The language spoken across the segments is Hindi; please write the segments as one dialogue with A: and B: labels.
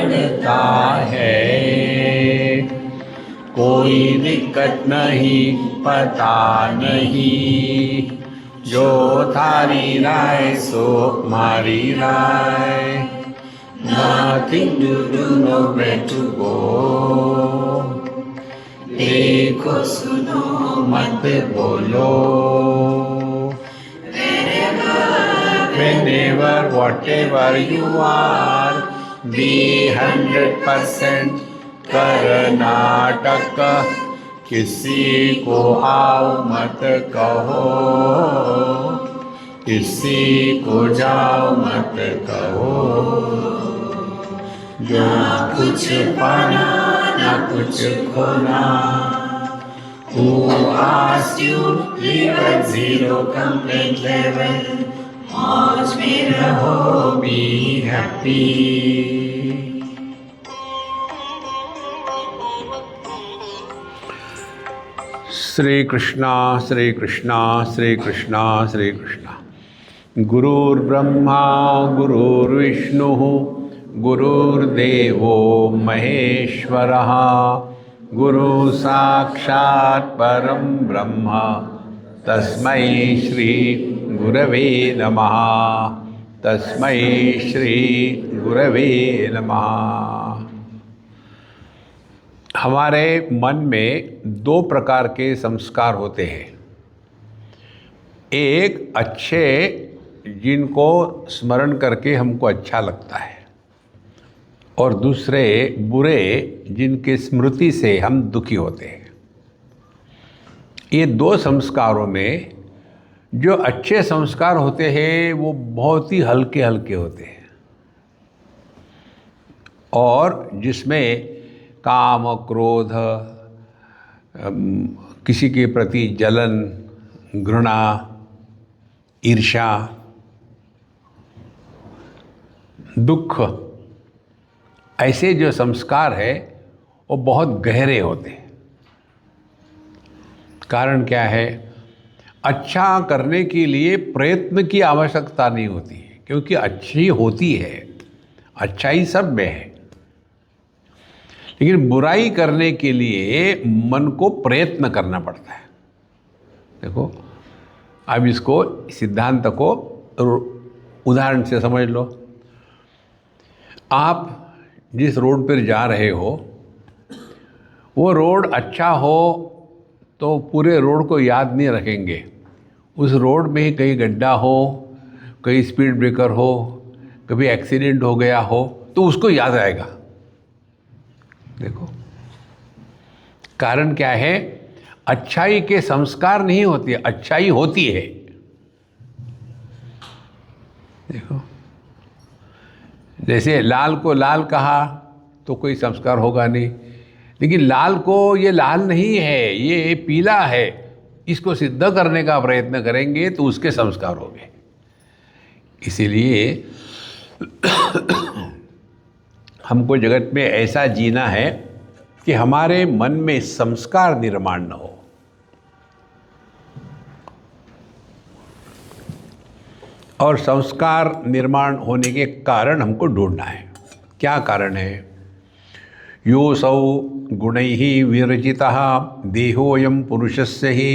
A: बढ़ता है। कोई दिक्कत नहीं, पता नहीं, जो थारी राय सो मारी राय। Nothing to do, nowhere to go. देखो सुनो मत बोलो। Whenever, whatever you are, be 100% Karnataka. किसी को आओ मत कहो, किसी को जाओ मत कहो। जो कुछ पाना ना कुछ खोना। Who asked you leave at zero complaint level? मौज में रहो, be happy. श्री कृष्णा श्री कृष्णा श्री कृष्णा श्री कृष्णा। गुरुर्ब्रह्मा गुरुर्विष्णुः गुरुर्देवो महेश्वरः। गुरु साक्षात् परं ब्रह्म तस्मै श्री गुरवे नमः। तस्मै श्री गुरवे नमः। हमारे मन में दो प्रकार के संस्कार होते हैं। एक अच्छे, जिनको स्मरण करके हमको अच्छा लगता है, और दूसरे बुरे, जिनके स्मृति से हम दुखी होते हैं। ये दो संस्कारों में जो अच्छे संस्कार होते हैं वो बहुत ही हल्के हल्के होते हैं, और जिसमें काम, क्रोध, किसी के प्रति जलन, घृणा, ईर्ष्या, दुख, ऐसे जो संस्कार है वो बहुत गहरे होते हैं। कारण क्या है? अच्छा करने के लिए प्रयत्न की आवश्यकता नहीं होती है, क्योंकि अच्छी होती है, अच्छाई सब में है। लेकिन बुराई करने के लिए मन को प्रयत्न करना पड़ता है। देखो, अब इसको, सिद्धांत को उदाहरण से समझ लो। आप जिस रोड पर जा रहे हो, वो रोड अच्छा हो तो पूरे रोड को याद नहीं रखेंगे। उस रोड में ही कहीं गड्ढा हो, कहीं स्पीड ब्रेकर हो, कभी एक्सीडेंट हो गया हो, तो उसको याद आएगा। देखो, कारण क्या है? अच्छाई के संस्कार नहीं होते, अच्छाई होती है। देखो, जैसे लाल को लाल कहा तो कोई संस्कार होगा नहीं, लेकिन लाल को ये लाल नहीं है, ये पीला है, इसको सिद्ध करने का प्रयत्न करेंगे तो उसके संस्कार होंगे। इसीलिए हमको जगत में ऐसा जीना है कि हमारे मन में संस्कार निर्माण न हो। और संस्कार निर्माण होने के कारण हमको ढूंढना है। क्या कारण है? योऽसौ गुणैः विरचितः देहोऽयं पुरुषस्य हि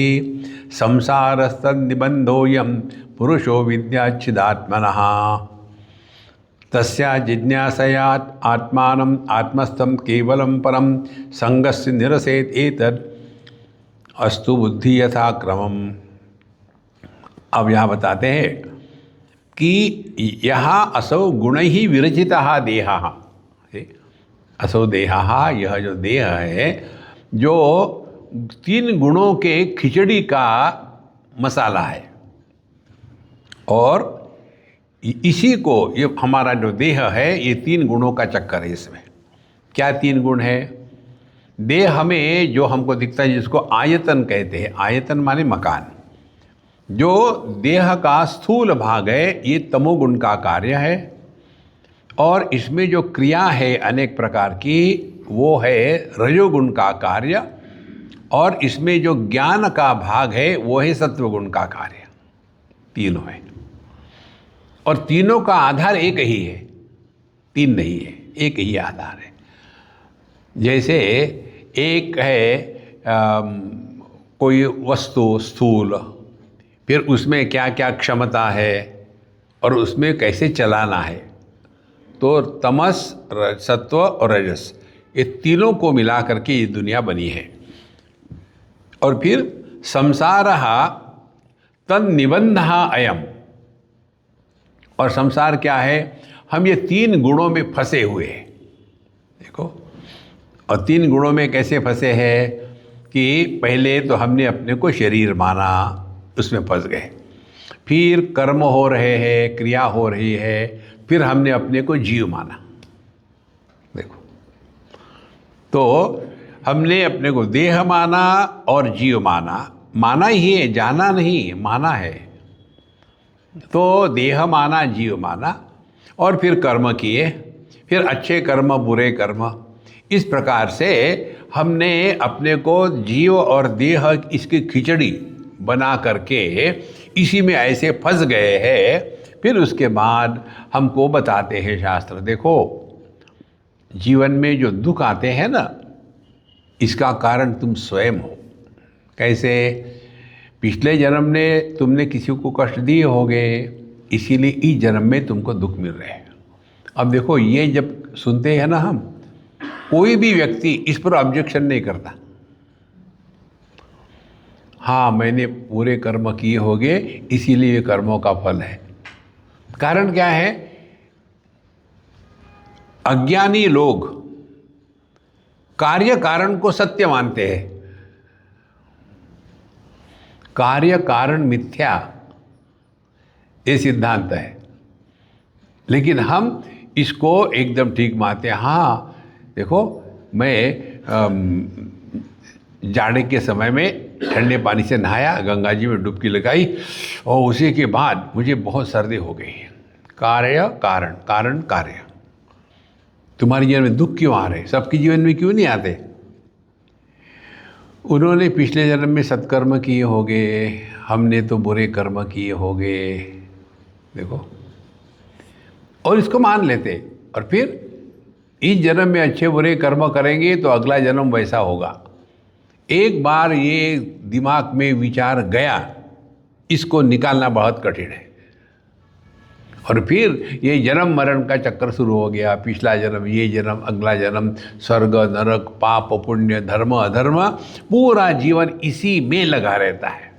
A: संसारस्तन्निबन्धोऽयं पुरुषो विद्याच्छिदात्मनः। तस्या जिज्ञासया आत्मानम् आत्मस्थं केवलं परं संगस्य निरसेत् एतद् अस्तु बुद्धि यथा क्रमम्। अब यहाँ बताते हैं कि यहाँ असौ गुणैः विरचितः देहः। असौ देहः, यह जो देह है, जो 3 गुणों के खिचड़ी का मसाला है। और इसी को, ये हमारा जो देह है, ये 3 गुणों का चक्कर है। इसमें क्या 3 गुण है? देह में जो हमको दिखता है, जिसको आयतन कहते हैं, आयतन माने मकान, जो देह का स्थूल भाग है, ये तमोगुण का कार्य है। और इसमें जो क्रिया है अनेक प्रकार की, वो है रजोगुण का कार्य। और इसमें जो ज्ञान का भाग है, वो है सत्वगुण का कार्य। तीनों है, और तीनों का आधार एक ही है, 3 नहीं है। एक ही आधार है। जैसे एक है कोई वस्तु स्थूल, फिर उसमें क्या क्या क्षमता है और उसमें कैसे चलाना है, तो तमस, सत्व और रजस, ये तीनों को मिला करके ये दुनिया बनी है। और फिर संसारः तन्निबन्धः अयम्, और संसार क्या है, हम ये तीन गुणों में फंसे हुए हैं। देखो, और तीन गुणों में कैसे फंसे हैं कि पहले तो हमने अपने को शरीर माना, उसमें फंस गए, फिर कर्म हो रहे हैं, क्रिया हो रही है, फिर हमने अपने को जीव माना। देखो, तो हमने अपने को देह माना और जीव माना, माना ही है, जाना नहीं, माना है। तो देह माना, जीव माना, और फिर कर्म किए, फिर अच्छे कर्म, बुरे कर्म, इस प्रकार से हमने अपने को जीव और देह इसकी खिचड़ी बना करके इसी में ऐसे फंस गए हैं। फिर उसके बाद हमको बताते हैं शास्त्र, देखो जीवन में जो दुख आते हैं ना, इसका कारण तुम स्वयं हो। कैसे? पिछले जन्म ने तुमने किसी को कष्ट दिए होंगे, इसीलिए इस जन्म में तुमको दुख मिल रहे हैं। अब देखो, ये जब सुनते हैं ना हम, कोई भी व्यक्ति इस पर ऑब्जेक्शन नहीं करता। हाँ, मैंने पूरे कर्म किए होंगे, इसीलिए ये कर्मों का फल है। कारण क्या है? अज्ञानी लोग कार्य कारण को सत्य मानते हैं। कार्य कारण मिथ्या, ये सिद्धांत है, लेकिन हम इसको एकदम ठीक मानते हैं। हाँ देखो, मैं जाड़े के समय में ठंडे पानी से नहाया, गंगा जी में डुबकी लगाई, और उसी के बाद मुझे बहुत सर्दी हो गई। कार्य कारण, कारण कार्य। तुम्हारे जीवन में दुख क्यों आ रहे? सबके जीवन में क्यों नहीं आते? उन्होंने पिछले जन्म में सत्कर्म किए होंगे, हमने तो बुरे कर्म किए होंगे। देखो, और इसको मान लेते, और फिर इस जन्म में अच्छे बुरे कर्म करेंगे तो अगला जन्म वैसा होगा। एक बार ये दिमाग में विचार गया, इसको निकालना बहुत कठिन है। और फिर ये जन्म मरण का चक्कर शुरू हो गया। पिछला जन्म, ये जन्म, अगला जन्म, स्वर्ग नरक, पाप पुण्य, धर्म अधर्म, पूरा जीवन इसी में लगा रहता है।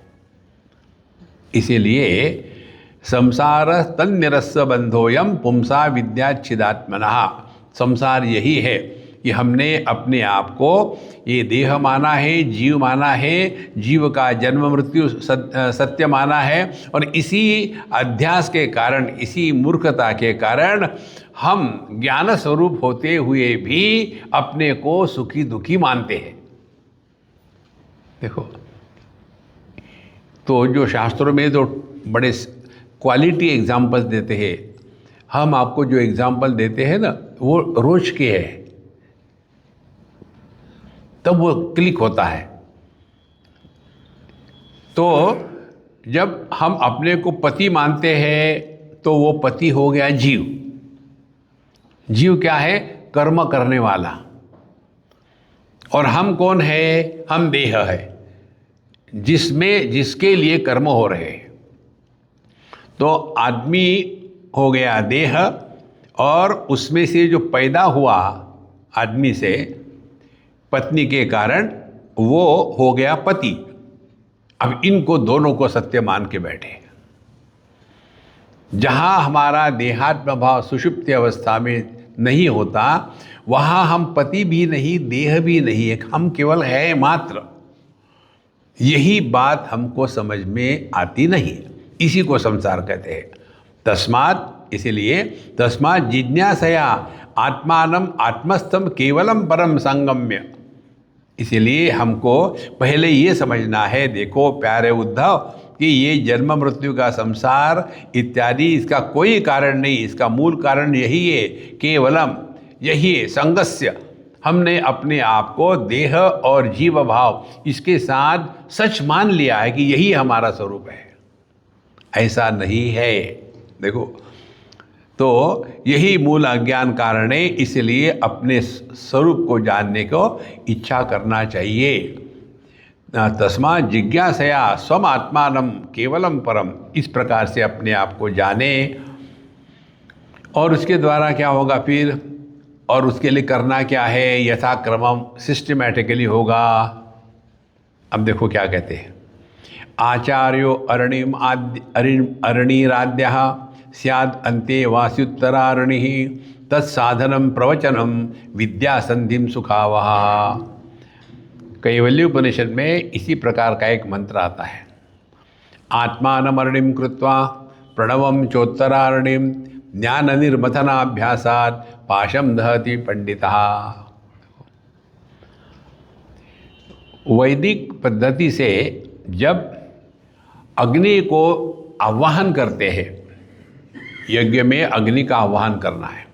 A: इसीलिए संसार तन्निरस्य बंधोयम पुंसा विद्याच्छिदात्मनः। संसार यही है कि हमने अपने आप को ये देह माना है, जीव माना है, जीव का जन्म मृत्यु सत्य माना है, और इसी अध्यास के कारण, इसी मूर्खता के कारण हम ज्ञान स्वरूप होते हुए भी अपने को सुखी दुखी मानते हैं। देखो, तो जो शास्त्रों में तो बड़े क्वालिटी एग्जाम्पल्स देते हैं, हम आपको जो एग्जाम्पल देते हैं ना, वो रोज के है, तब वो क्लिक होता है। तो जब हम अपने को पति मानते हैं तो वो पति हो गया जीव। जीव क्या है? कर्म करने वाला। और हम कौन है? हम देह है, जिसके लिए कर्म हो रहे हैं। तो आदमी हो गया देह, और उसमें से जो पैदा हुआ आदमी से पत्नी के कारण, वो हो गया पति। अब इनको दोनों को सत्य मान के बैठे। जहाँ हमारा देहात्म भाव सुषुप्ति अवस्था में नहीं होता, वहाँ हम पति भी नहीं, देह भी नहीं है, हम केवल है मात्र। यही बात हमको समझ में आती नहीं, इसी को संसार कहते हैं। तस्मात्, इसीलिए तस्मात् जिज्ञासया आत्मानम आत्मस्थम केवलम परम संगम्य। इसीलिए हमको पहले ये समझना है, देखो प्यारे उद्धव, कि ये जन्म मृत्यु का संसार इत्यादि इसका कोई कारण नहीं, इसका मूल कारण यही है, केवलम यही है, संगस्य। हमने अपने आप को देह और जीव भाव इसके साथ सच मान लिया है कि यही हमारा स्वरूप है। ऐसा नहीं है। देखो, तो यही मूल अज्ञान कारण है, इसलिए अपने स्वरूप को जानने को इच्छा करना चाहिए। तस्मात् जिज्ञासया स्वम आत्मानं केवलम परम, इस प्रकार से अपने आप को जाने। और उसके द्वारा क्या होगा फिर, और उसके लिए करना क्या है, यथाक्रमम सिस्टमैटिकली होगा। अब देखो क्या कहते हैं, आचार्यो अरणिराद्यः स्याद् अन्ते वास्युत्तरारणिः तत्साधनं प्रवचनं विद्यासन्धिं सुखावह। कैवल्य उपनिषद में इसी प्रकार का एक मंत्र आता है, आत्मानमरणिं कृत्वा प्रणवं चोत्तरारणिं ज्ञान निर्मथनाभ्यासात् पाशं दहति पंडितः। वैदिक पद्धति से जब अग्नि को आवाहन करते हैं, यज्ञ में अग्नि का आवाहन करना है,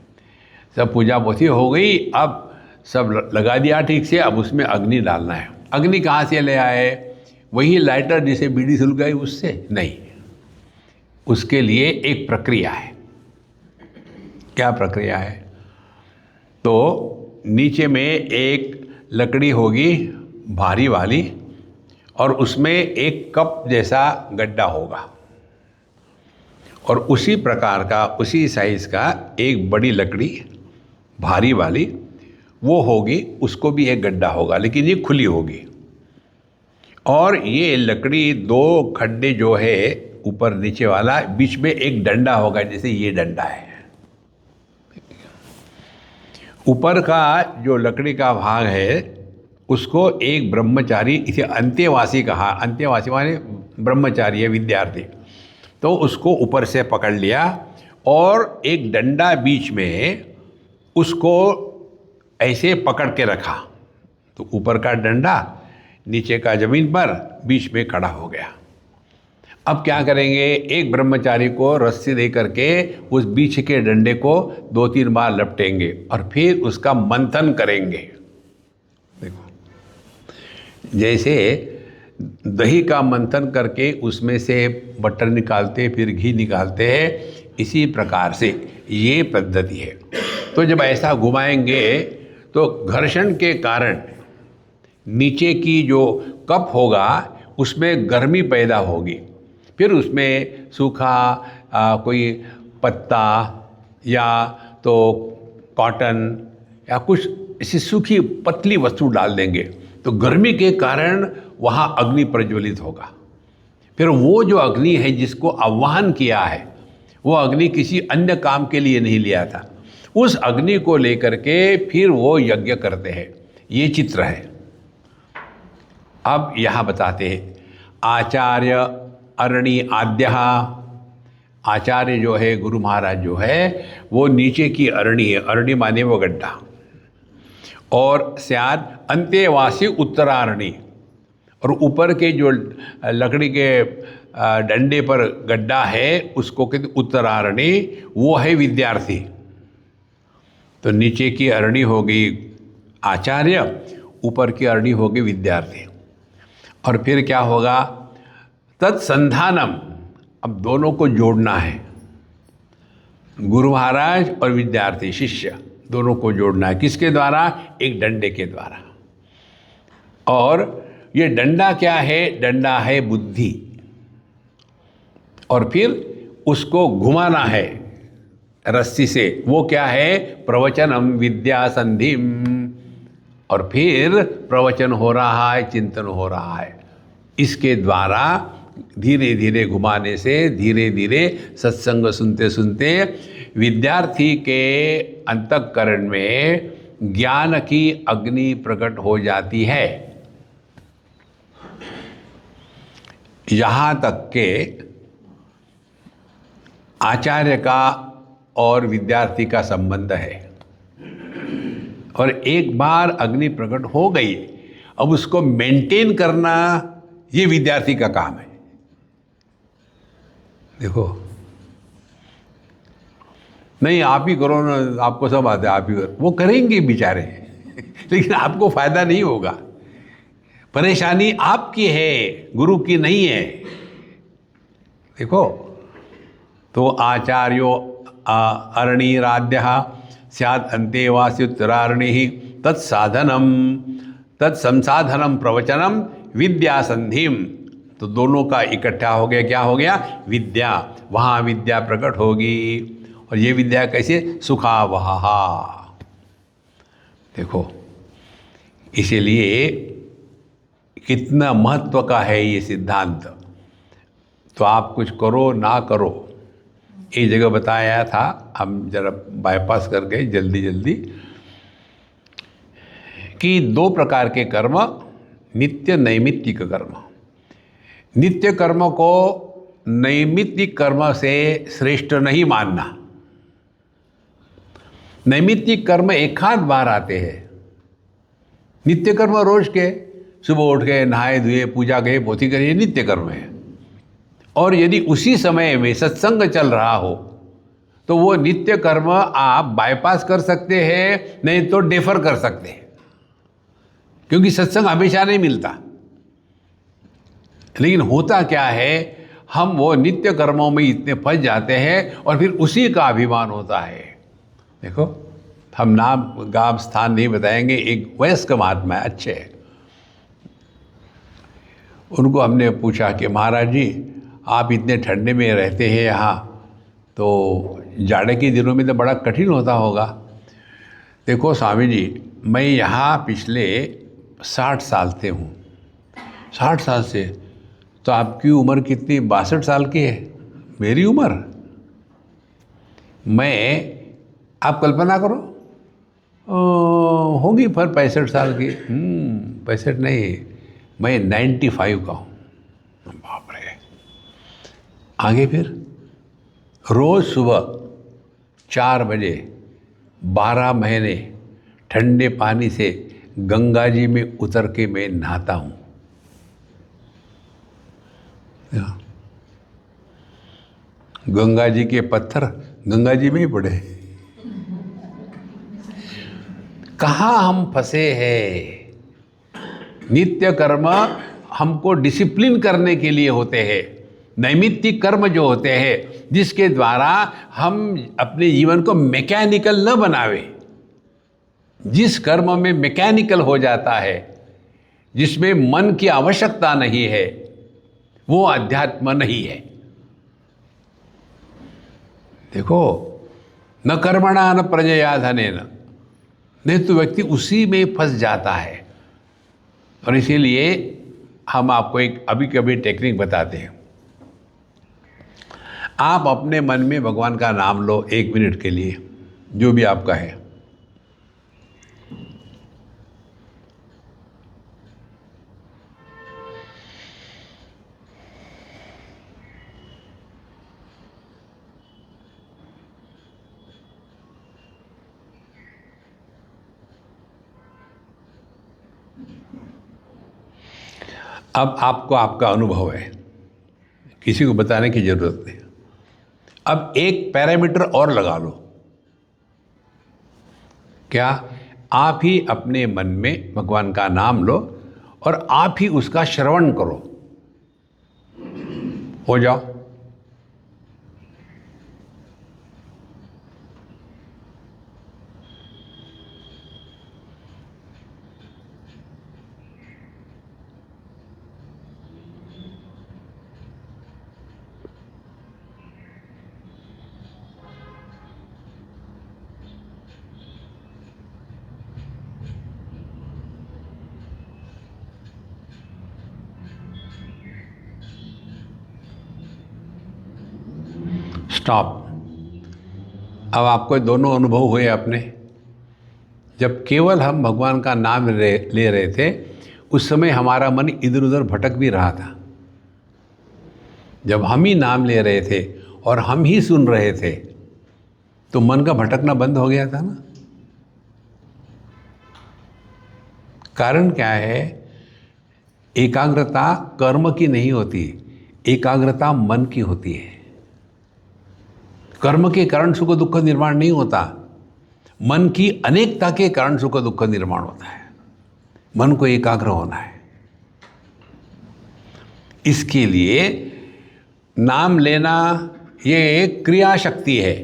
A: सब पूजा पोथी हो गई, अब सब लगा दिया ठीक से, अब उसमें अग्नि डालना है। अग्नि कहाँ से ले आए, वही लाइटर जिसे बीड़ी सुलगाई उससे नहीं, उसके लिए एक प्रक्रिया है। क्या प्रक्रिया है, तो नीचे में एक लकड़ी होगी भारी वाली, और उसमें एक कप जैसा गड्ढा होगा, और उसी प्रकार का उसी साइज़ का एक बड़ी लकड़ी भारी वाली वो होगी, उसको भी एक गड्ढा होगा, लेकिन ये खुली होगी। और ये लकड़ी दो खड्डे जो है ऊपर नीचे वाला, बीच में एक डंडा होगा, जैसे ये डंडा है। ऊपर का जो लकड़ी का भाग है उसको एक ब्रह्मचारी, इसे अंत्यवासी कहा, अंत्यवासी माने ब्रह्मचारी है, विद्यार्थी, तो उसको ऊपर से पकड़ लिया और एक डंडा बीच में उसको ऐसे पकड़ के रखा, तो ऊपर का डंडा नीचे का जमीन पर, बीच में खड़ा हो गया। अब क्या करेंगे, एक ब्रह्मचारी को रस्सी दे करके उस बीच के डंडे को 2-3 बार लपटेंगे और फिर उसका मंथन करेंगे। देखो, जैसे दही का मंथन करके उसमें से बटर निकालते फिर घी निकालते हैं, इसी प्रकार से ये पद्धति है। तो जब ऐसा घुमाएंगे तो घर्षण के कारण नीचे की जो कप होगा उसमें गर्मी पैदा होगी, फिर उसमें सूखा कोई पत्ता या तो कॉटन या कुछ ऐसी सूखी पतली वस्तु डाल देंगे, तो गर्मी के कारण वहाँ अग्नि प्रज्वलित होगा। फिर वो जो अग्नि है जिसको आह्वान किया है, वो अग्नि किसी अन्य काम के लिए नहीं लिया था, उस अग्नि को लेकर के फिर वो यज्ञ करते हैं। ये चित्र है। अब यहाँ बताते हैं, आचार्य अरणि आद्यः, आचार्य जो है गुरु महाराज जो है वो नीचे की अरणी है, अरणी माने वो गड्ढा, और स्याद अंत्यवासी उत्तरारणी, और ऊपर के जो लकड़ी के डंडे पर गड्ढा है उसको कहते उत्तरारणी, वो है विद्यार्थी। तो नीचे की अरणी होगी आचार्य, ऊपर की अरणी होगी विद्यार्थी। और फिर क्या होगा, तत्संधानम, अब दोनों को जोड़ना है, गुरु महाराज और विद्यार्थी शिष्य दोनों को जोड़ना है। किसके द्वारा, एक डंडे के द्वारा। और ये डंडा क्या है, डंडा है बुद्धि, और फिर उसको घुमाना है रस्सी से, वो क्या है, प्रवचनम विद्या संधिम, और फिर प्रवचन हो रहा है, चिंतन हो रहा है। इसके द्वारा धीरे धीरे घुमाने से धीरे धीरे सत्संग सुनते सुनते विद्यार्थी के अंतःकरण में ज्ञान की अग्नि प्रकट हो जाती है। यहाँ तक के आचार्य का और विद्यार्थी का संबंध है, और एक बार अग्नि प्रकट हो गई, अब उसको मेंटेन करना ये विद्यार्थी का काम है। देखो, नहीं आप ही करो ना, आपको सब आता है, आप ही करो, वो करेंगे बेचारे लेकिन आपको फायदा नहीं होगा। परेशानी आपकी है, गुरु की नहीं है। देखो, तो आचार्यो अरणीराद्यः स्यात् अन्ते वास्युत्तरारणिः तत्साधनम तत्संसाधनम प्रवचनम विद्या संधिम। तो दोनों का इकट्ठा हो गया, क्या हो गया? विद्या। वहाँ विद्या प्रकट होगी। और ये विद्या कैसे? सुखावहा। देखो, इसीलिए कितना महत्व का है ये सिद्धांत। तो आप कुछ करो ना करो, एक जगह बताया था, हम जरा बाईपास कर गए जल्दी जल्दी, कि 2 प्रकार के कर्म, नित्य नैमित्तिक कर्म। नित्य कर्म को नैमित्तिक कर्म से श्रेष्ठ नहीं मानना। नैमित्तिक कर्म एक आध बार आते हैं। नित्य कर्म रोज के, सुबह उठ के नहाए धोए, पूजा गए, पोथी करिए, नित्य कर्म है। और यदि उसी समय में सत्संग चल रहा हो तो वो नित्य कर्म आप बाईपास कर सकते हैं, नहीं तो डेफर कर सकते हैं, क्योंकि सत्संग हमेशा नहीं मिलता। लेकिन होता क्या है, हम वो नित्य कर्मों में इतने फंस जाते हैं और फिर उसी का अभिमान होता है। देखो, हम नाम गांव स्थान नहीं बताएंगे, एक वयस्क महात्मा है, अच्छे हैं। उनको हमने पूछा कि महाराज जी, आप इतने ठंडे में रहते हैं यहाँ, तो जाड़े के दिनों में तो बड़ा कठिन होता होगा। देखो स्वामी जी, मैं यहाँ पिछले 60 साल से हूँ। 60 साल से? तो आपकी उम्र कितनी? 62 साल की है मेरी उम्र। मैं, आप कल्पना करो, होगी पर 65 साल की। 65 नहीं, मैं 95 का हूँ। बाप रे! आगे फिर रोज सुबह 4 बजे 12 महीने ठंडे पानी से गंगा जी में उतर के मैं नहाता हूँ। गंगा जी के पत्थर गंगा जी में ही पड़े। कहाँ हम फंसे हैं? नित्य कर्म हमको डिसिप्लिन करने के लिए होते हैं। नैमित्तिक कर्म जो होते हैं, जिसके द्वारा हम अपने जीवन को मैकेनिकल न बनावे। जिस कर्म में मैकेनिकल हो जाता है, जिसमें मन की आवश्यकता नहीं है, वो अध्यात्म नहीं है। देखो, न कर्मणा न प्रजया धनेन, नहीं तो व्यक्ति उसी में फंस जाता है। और इसीलिए हम आपको एक अभी कभी टेक्निक बताते हैं। आप अपने मन में भगवान का नाम लो 1 मिनट के लिए, जो भी आपका है। अब आपको आपका अनुभव है, किसी को बताने की जरूरत नहीं। अब एक पैरामीटर और लगा लो। क्या? आप ही अपने मन में भगवान का नाम लो और आप ही उसका श्रवण करो। हो जाओ। स्टॉप। अब आपको दोनों अनुभव हुए अपने। जब केवल हम भगवान का नाम ले रहे थे, उस समय हमारा मन इधर उधर भटक भी रहा था। जब हम ही नाम ले रहे थे और हम ही सुन रहे थे, तो मन का भटकना बंद हो गया था ना। कारण क्या है? एकाग्रता कर्म की नहीं होती, एकाग्रता मन की होती है। कर्म के कारण सुख दुख निर्माण नहीं होता, मन की अनेकता के कारण सुख दुख निर्माण होता है। मन को एकाग्र होना है। इसके लिए नाम लेना ये एक क्रिया शक्ति है।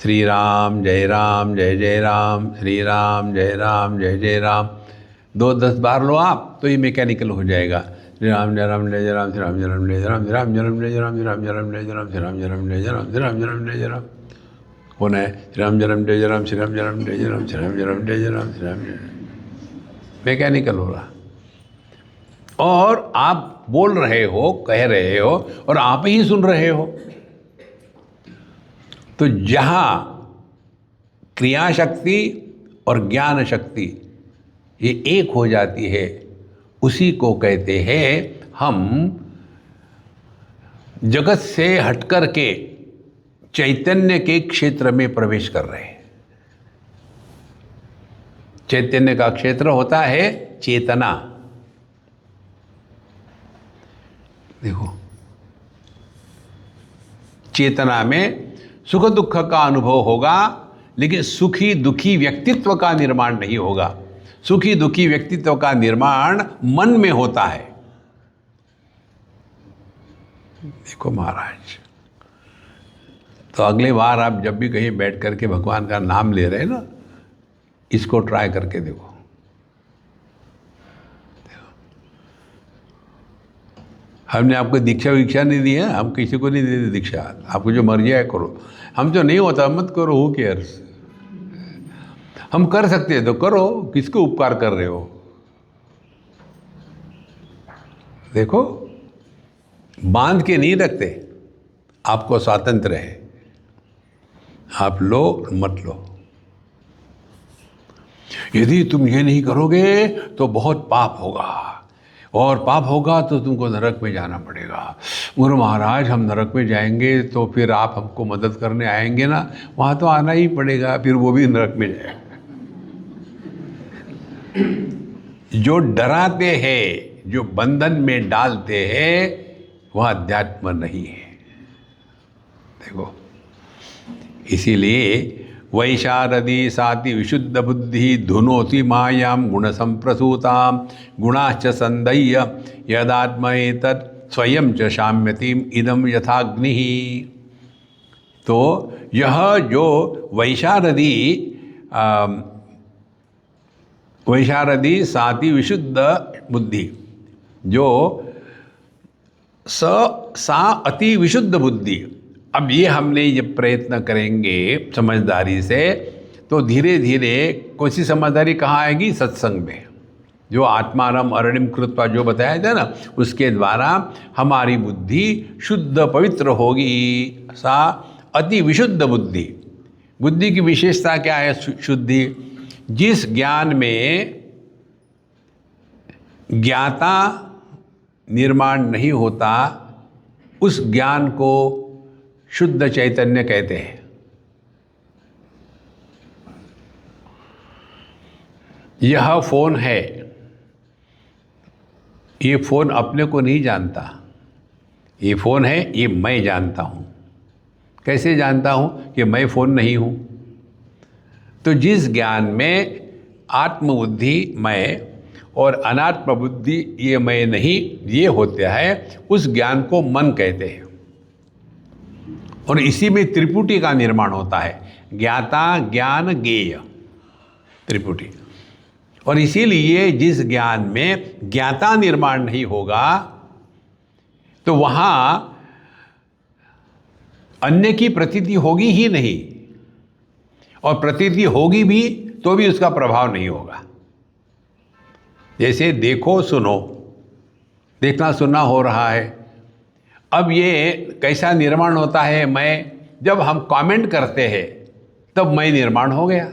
A: श्री राम जय जय राम, श्री राम जय जय राम। 2-10 बार लो आप तो ये मैकेनिकल हो जाएगा। श्री राम जय जय राम, श्री राम जय जय राम, श्री राम जय जय राम, श्री राम जय जय राम, श्री राम जय जय राम, श्री राम जय जय राम। होना है श्री राम जय जय राम, श्री राम जय जय राम, श्री राम जय जय राम, श्री राम जय। मैकेनिकल हो रहा और आप बोल रहे हो, कह रहे हो और आप ही सुन रहे हो। तो जहाँ क्रिया शक्ति और ज्ञान शक्ति ये एक हो जाती है, उसी को कहते हैं हम जगत से हटकर के चैतन्य के क्षेत्र में प्रवेश कर रहे हैं। चैतन्य का क्षेत्र होता है चेतना। देखो, चेतना में सुख दुख का अनुभव होगा, लेकिन सुखी दुखी व्यक्तित्व का निर्माण नहीं होगा। सुखी दुखी व्यक्तित्व का निर्माण मन में होता है। देखो महाराज, तो अगले बार आप जब भी कहीं बैठ करके भगवान का नाम ले रहे हैं ना, इसको ट्राई करके देखो। हमने आपको दीक्षा वीक्षा नहीं दी है, हम किसी को नहीं देते दीक्षा। आपको जो मर्जी है करो, हम जो नहीं होता मत करो। Who cares? हम कर सकते हैं तो करो, किसको उपकार कर रहे हो? देखो, बांध के नहीं रखते, आपको स्वातंत्र है, आप लो मत लो। यदि तुम ये नहीं करोगे तो बहुत पाप होगा, और पाप होगा तो तुमको नरक में जाना पड़ेगा। गुरु महाराज, हम नरक में जाएंगे तो फिर आप हमको मदद करने आएंगे ना? वहाँ तो आना ही पड़ेगा, फिर वो भी नरक में जाएगा। जो डराते हैं, जो बंधन में डालते हैं, वह अध्यात्म नहीं है। देखो, इसीलिए वैशारदी साति विशुद्ध बुद्धि धुनोति मायाम गुण संप्रसूताम गुणाश्च संदय्य यदात्मैतत् स्वयं च शाम्यतिम इदम यथाग्नि। तो यह जो वैशारदी साति विशुद्ध बुद्धि, जो सा अति विशुद्ध बुद्धि। अब ये हमने ये प्रयत्न करेंगे समझदारी से, तो धीरे धीरे कौन सी समझदारी कहाँ आएगी? सत्संग में। जो आत्मानम अरणिम कृत्वा जो बताया था ना, उसके द्वारा हमारी बुद्धि शुद्ध पवित्र होगी। सा अति विशुद्ध बुद्धि। बुद्धि की विशेषता क्या है? शुद्धि। जिस ज्ञान में ज्ञाता निर्माण नहीं होता, उस ज्ञान को शुद्ध चैतन्य कहते हैं। यह फोन है, ये फोन अपने को नहीं जानता। ये फोन है, ये मैं जानता हूँ। कैसे जानता हूँ कि मैं फोन नहीं हूँ? तो जिस ज्ञान में आत्मबुद्धि मैं और अनात्म बुद्धि ये मैं नहीं, ये होता है, उस ज्ञान को मन कहते हैं। और इसी में त्रिपुटी का निर्माण होता है, ज्ञाता ज्ञान ज्ञेय त्रिपुटी। और इसीलिए जिस ज्ञान में ज्ञाता निर्माण नहीं होगा, तो वहाँ अन्य की प्रतीति होगी ही नहीं, और प्रतीति होगी भी तो भी उसका प्रभाव नहीं होगा। जैसे देखो सुनो, देखना सुनना हो रहा है। अब ये कैसा निर्माण होता है? मैं, जब हम कमेंट करते हैं तब मैं निर्माण हो गया।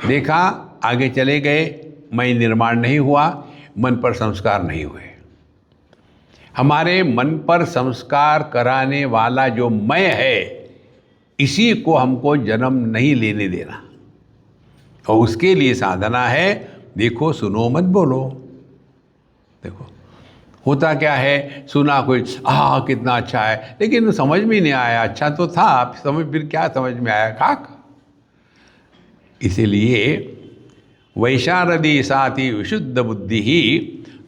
A: देखा, आगे चले गए, मैं निर्माण नहीं हुआ, मन पर संस्कार नहीं हुए। हमारे मन पर संस्कार कराने वाला जो मैं है, इसी को हमको जन्म नहीं लेने देना। और उसके लिए साधना है, देखो सुनो मत बोलो। देखो होता क्या है, सुना कुछ, कितना अच्छा है, लेकिन समझ में नहीं आया। अच्छा तो था, समझ, फिर क्या समझ में आया? खाक। इसीलिए वैशारदी साति विशुद्ध बुद्धि ही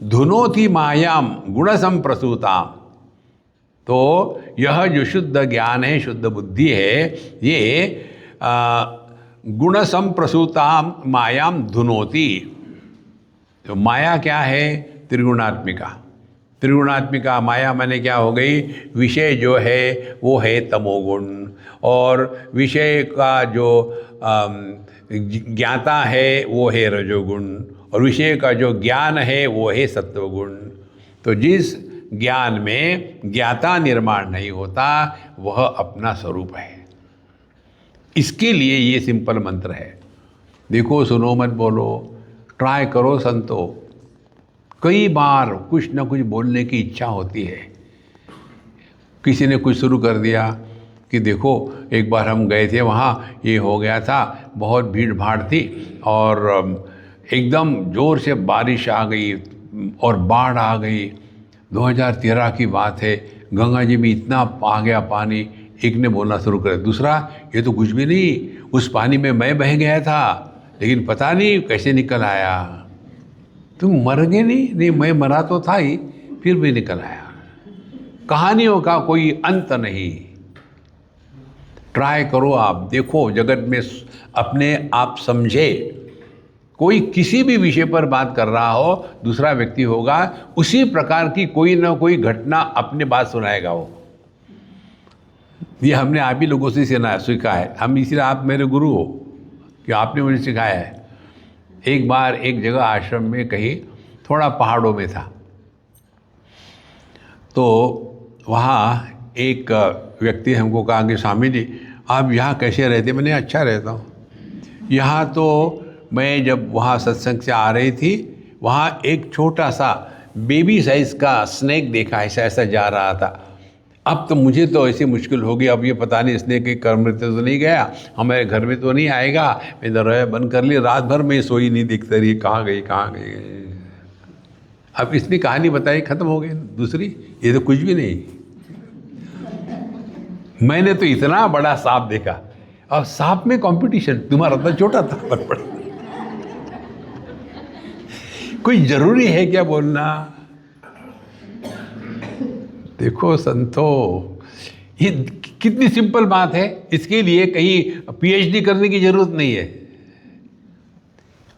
A: धुनोति मायाम गुण संप्रसूताम। तो यह जो शुद्ध ज्ञान है, शुद्ध बुद्धि है, ये गुण संप्रसूताम मायाम धुनोति। तो माया क्या है? त्रिगुणात्मिका। त्रिगुणात्मिका माया माने क्या हो गई? विषय जो है वो है तमोगुण, और विषय का जो ज्ञाता है वो है रजोगुण, और विषय का जो ज्ञान है वो है सत्वगुण। तो जिस ज्ञान में ज्ञाता निर्माण नहीं होता वह अपना स्वरूप है। इसके लिए ये सिंपल मंत्र है। देखो, सुनो मत बोलो, ट्राई करो संतो। कई बार कुछ ना कुछ बोलने की इच्छा होती है। किसी ने कुछ शुरू कर दिया कि देखो, एक बार हम गए थे वहाँ, ये हो गया था, बहुत भीड़ भाड़ थी और एकदम ज़ोर से बारिश आ गई और बाढ़ आ गई। 2013 की बात है, गंगा जी में इतना आ गया पानी। एक ने बोलना शुरू कर, दूसरा, ये तो कुछ भी नहीं, उस पानी में मैं बह गया था, लेकिन पता नहीं कैसे निकल आया। तुम मर गए? नहीं, मैं मरा तो था ही, फिर भी निकल आया। कहानियों का कोई अंत नहीं। ट्राई करो आप, देखो जगत में अपने आप समझे। कोई किसी भी विषय पर बात कर रहा हो, दूसरा व्यक्ति होगा, उसी प्रकार की कोई ना कोई घटना अपने बात सुनाएगा वो। ये हमने आप ही लोगों से सीखा है। हम इसलिए आप मेरे गुरु हो कि आपने मुझे सिखाया है। एक बार एक जगह आश्रम में कहीं थोड़ा पहाड़ों में था, तो वहाँ एक व्यक्ति हमको कहा कि स्वामी जी आप यहाँ कैसे रहते? मैंने अच्छा रहता हूँ यहाँ। तो मैं जब वहाँ सत्संग से आ रही थी, वहाँ एक छोटा सा बेबी साइज का स्नेक देखा, ऐसा ऐसा जा रहा था। अब तो मुझे तो ऐसी मुश्किल होगी, अब ये पता नहीं स्नेक के कर्म में तो नहीं गया, हमारे घर में तो नहीं आएगा। मैं दरवाजा बंद कर ली, रात भर में सोई नहीं, दिखती रही कहाँ गई कहाँ गई। अब इसने कहानी बताई, खत्म हो गई। दूसरी, ये तो कुछ भी नहीं। मैंने तो इतना बड़ा सांप देखा, और सांप में कंपटीशन, तुम्हारा तो छोटा था पर बड़ा। कोई जरूरी है क्या बोलना? देखो संतो, ये कितनी सिंपल बात है। इसके लिए कहीं पीएचडी करने की जरूरत नहीं है।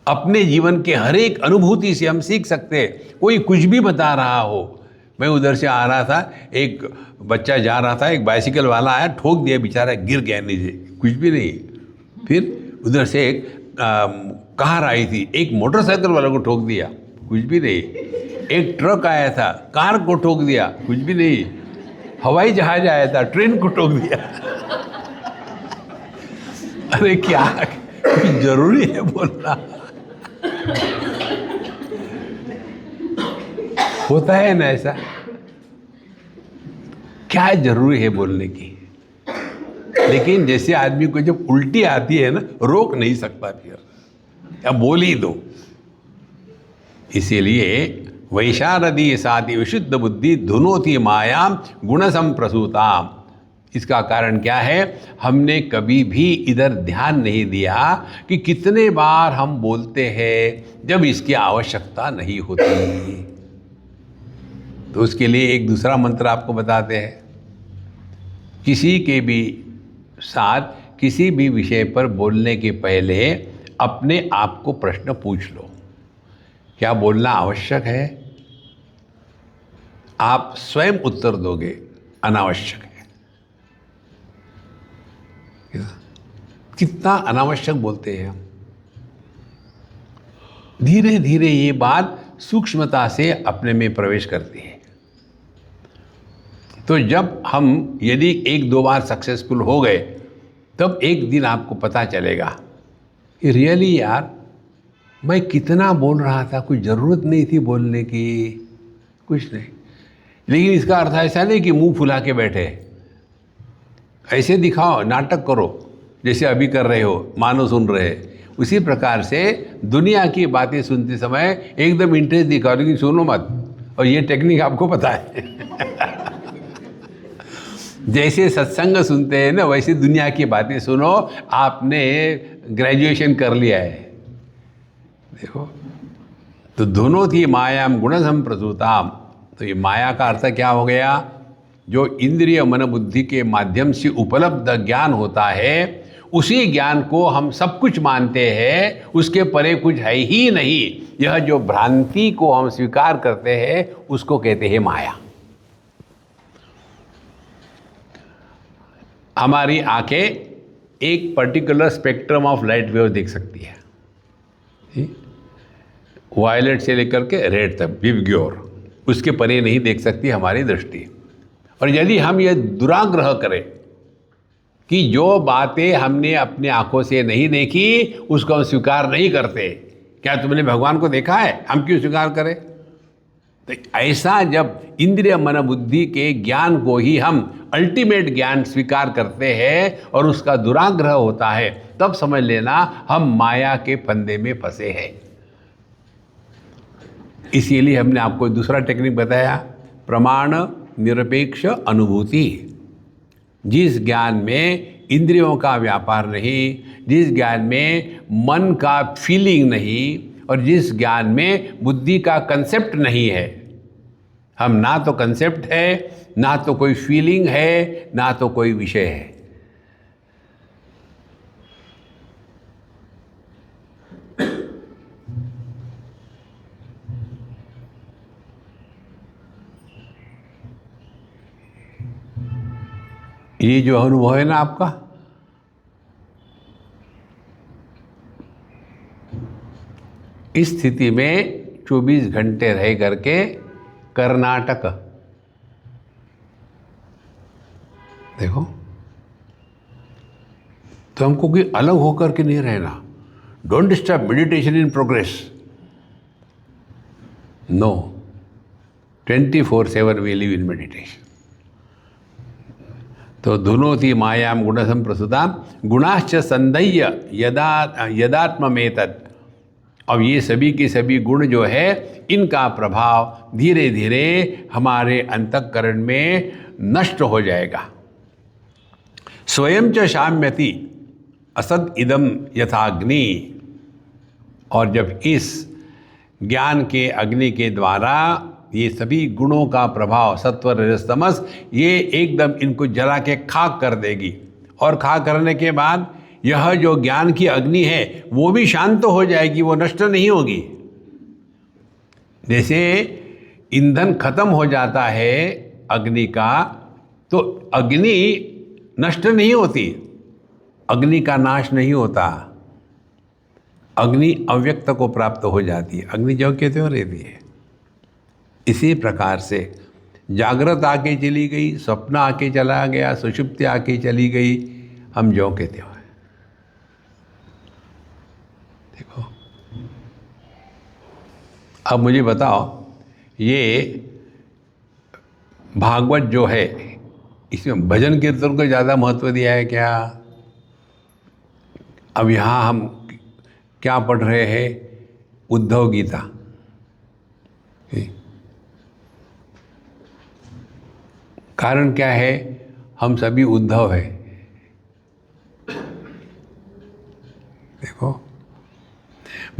A: अपने जीवन के हर एक अनुभूति से हम सीख सकते हैं। कोई कुछ भी बता रहा हो, मैं उधर से आ रहा था, एक बच्चा जा रहा था, एक बाइसिकल वाला आया, ठोक दिया, बेचारा गिर गया नीचे, कुछ भी नहीं। फिर उधर से एक कार आई थी, एक मोटरसाइकिल वाले को ठोक दिया, कुछ भी नहीं। एक ट्रक आया था, कार को ठोक दिया, कुछ भी नहीं। हवाई जहाज आया था, ट्रेन को ठोक दिया। अरे क्या जरूरी है बोलना? होता है ना ऐसा? क्या जरूरी है बोलने की? लेकिन जैसे आदमी को जब उल्टी आती है ना, रोक नहीं सकता, फिर या बोल ही दो। इसीलिए वैशारदी साति विशुद्ध बुद्धि धुनोति मायाम गुण संप्रसूताम। इसका कारण क्या है? हमने कभी भी इधर ध्यान नहीं दिया कि कितने बार हम बोलते हैं जब इसकी आवश्यकता नहीं होती। तो उसके लिए एक दूसरा मंत्र आपको बताते हैं। किसी के भी साथ किसी भी विषय पर बोलने के पहले अपने आप को प्रश्न पूछ लो, क्या बोलना आवश्यक है? आप स्वयं उत्तर दोगे अनावश्यक है। कितना अनावश्यक बोलते हैं हम। धीरे धीरे ये बात सूक्ष्मता से अपने में प्रवेश करती है। तो जब हम यदि एक दो बार सक्सेसफुल हो गए, तब एक दिन आपको पता चलेगा कि रियली यार मैं कितना बोल रहा था, कोई ज़रूरत नहीं थी बोलने की, कुछ नहीं। लेकिन इसका अर्थ ऐसा नहीं कि मुंह फुला के बैठे, ऐसे दिखाओ, नाटक करो जैसे अभी कर रहे हो, मानो सुन रहे। उसी प्रकार से दुनिया की बातें सुनते समय एकदम इंटरेस्ट दिखाओ, लेकिन सुनो मत। और ये टेक्निक आपको पता है। जैसे सत्संग सुनते हैं ना, वैसे दुनिया की बातें सुनो। आपने ग्रेजुएशन कर लिया है। देखो, तो दोनों थी मायाम गुण संप्रसूताम। तो ये माया का अर्थ क्या हो गया? जो इंद्रिय मन बुद्धि के माध्यम से उपलब्ध ज्ञान होता है, उसी ज्ञान को हम सब कुछ मानते हैं, उसके परे कुछ है ही नहीं। यह जो भ्रांति को हम स्वीकार करते हैं उसको कहते हैं माया। हमारी आंखें एक particular spectrum of light wave देख सकती है, वायलेट से लेकर के रेड तक, विवग्योर, उसके परे नहीं देख सकती हमारी दृष्टि। और यदि हम यह दुराग्रह करें कि जो बातें हमने अपने आंखों से नहीं देखी उसको हम स्वीकार नहीं करते, क्या तुमने भगवान को देखा है, हम क्यों स्वीकार करें? तो ऐसा जब इंद्रिय मन बुद्धि के ज्ञान को ही हम अल्टीमेट ज्ञान स्वीकार करते हैं और उसका दुराग्रह होता है, तब समझ लेना हम माया के फंदे में फंसे हैं। इसीलिए हमने आपको दूसरा टेक्निक बताया, प्रमाण निरपेक्ष अनुभूति। जिस ज्ञान में इंद्रियों का व्यापार नहीं, जिस ज्ञान में मन का फीलिंग नहीं, और जिस ज्ञान में बुद्धि का कंसेप्ट नहीं है, हम ना तो कंसेप्ट है, ना तो कोई फीलिंग है, ना तो कोई विषय है। ये जो अनुभव है ना आपका, इस स्थिति में 24 घंटे रह करके कर्नाटक देखो, तो हमको कोई अलग होकर के नहीं रहना। Don't disturb meditation in progress, no, 24/7 we live in meditation. तो धुनोति मायाम गुण संप्रसुताम गुणाश्च संदय्य यदात्ममेतत्। अब ये सभी के सभी गुण जो है, इनका प्रभाव धीरे धीरे हमारे अंतःकरण में नष्ट हो जाएगा। स्वयं च शाम्यति असद इदम यथाग्नि। और जब इस ज्ञान के अग्नि के द्वारा ये सभी गुणों का प्रभाव, सत्व रजस तमस, ये एकदम इनको जला के खाक कर देगी। और खाक करने के बाद यह जो ज्ञान की अग्नि है वो भी शांत हो जाएगी, वो नष्ट नहीं होगी। जैसे ईंधन खत्म हो जाता है अग्नि का, तो अग्नि नष्ट नहीं होती, अग्नि का नाश नहीं होता, अग्नि अव्यक्त को प्राप्त हो जाती है, अग्नि जो कहते हो रहती है। इसी प्रकार से जागृत आके चली गई, स्वप्न आके चला गया, सुषुप्ति आके चली गई, हम जो कहते हो। देखो, अब मुझे बताओ, ये भागवत जो है, इसमें भजन कीर्तन को ज़्यादा महत्व दिया है क्या? अब यहाँ हम क्या पढ़ रहे हैं? उद्धव गीता। कारण क्या है? हम सभी उद्धव हैं। देखो,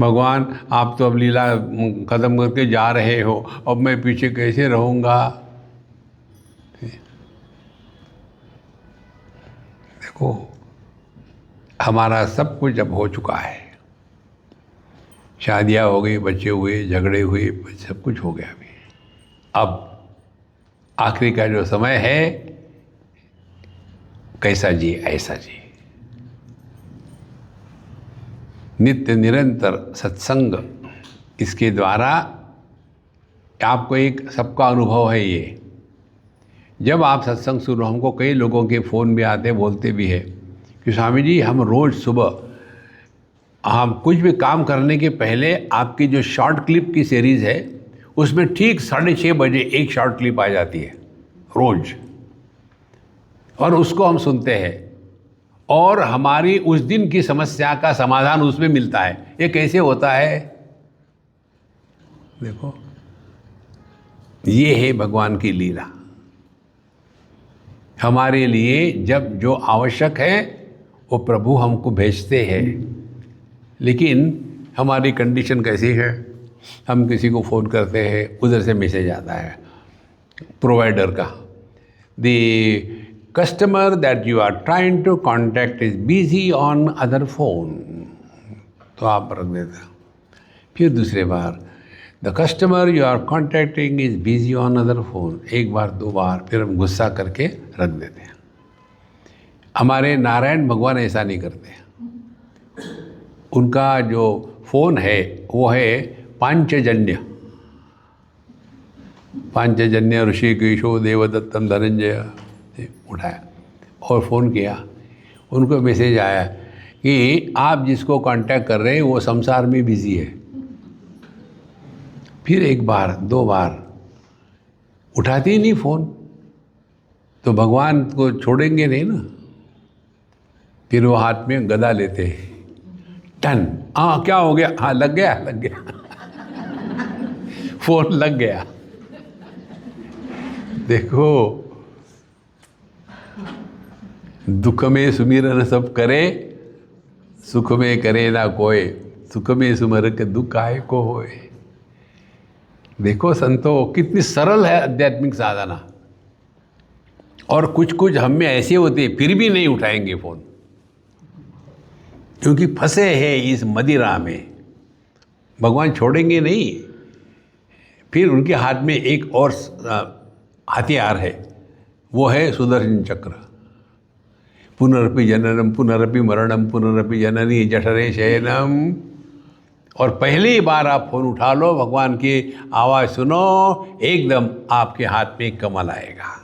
A: भगवान आप तो अब लीला खत्म करके जा रहे हो, अब मैं पीछे कैसे रहूँगा? देखो, हमारा सब कुछ अब हो चुका है, शादियाँ हो गई, बच्चे हुए, झगड़े हुए, सब कुछ हो गया। अभी अब आखिरी का जो समय है, कैसा जी ऐसा जी। नित्य निरंतर सत्संग, इसके द्वारा आपको एक सबका अनुभव है। ये जब आप सत्संग सुनो, हमको कई लोगों के फ़ोन भी आते, बोलते भी है कि स्वामी जी हम रोज़ सुबह हम कुछ भी काम करने के पहले आपकी जो शॉर्ट क्लिप की सीरीज़ है उसमें ठीक 6:30 बजे एक शॉर्ट क्लिप आ जाती है रोज़, और उसको हम सुनते हैं और हमारी उस दिन की समस्या का समाधान उसमें मिलता है। ये कैसे होता है? देखो, ये है भगवान की लीला। हमारे लिए जब जो आवश्यक है वो प्रभु हमको भेजते हैं, लेकिन हमारी कंडीशन कैसी है? हम किसी को फ़ोन करते हैं, उधर से मैसेज आता है प्रोवाइडर का, the customer that you are trying to contact is busy on other phone, तो आप रख देते हैं। फिर दूसरे बार the customer you are contacting is busy on other phone, एक बार दो बार, फिर हम गुस्सा करके रख देते हैं। हमारे नारायण भगवान ऐसा नहीं करते। उनका जो फ़ोन है वो है पांचजन्य, पांचजन्य ऋषिकेशो देवदत्तम धनंजय। उठाया और फ़ोन किया, उनको मैसेज आया कि आप जिसको कांटेक्ट कर रहे हैं वो संसार में बिजी है। फिर एक बार दो बार उठाते ही नहीं फ़ोन, तो भगवान को छोड़ेंगे नहीं ना। फिर वो हाथ में गदा लेते हैं, टन, हाँ क्या हो गया, हाँ लग गया, लग गया फ़ोन लग गया। देखो, दुख में सुमिरन सब करे, सुख में करे ना कोई, सुख में सुमर के दुख आए को होए। देखो संतो, कितनी सरल है आध्यात्मिक साधना। और कुछ कुछ हम में ऐसे होते फिर भी नहीं उठाएंगे फ़ोन, क्योंकि फंसे हैं इस मदिरा में। भगवान छोड़ेंगे नहीं। फिर उनके हाथ में एक और हथियार है, वो है सुदर्शन चक्र। पुनरपि जननम पुनरपि मरणम पुनरपि जननी जठरे शयनम। और पहली बार आप फ़ोन उठा लो, भगवान की आवाज़ सुनो, एकदम आपके हाथ में कमल आएगा।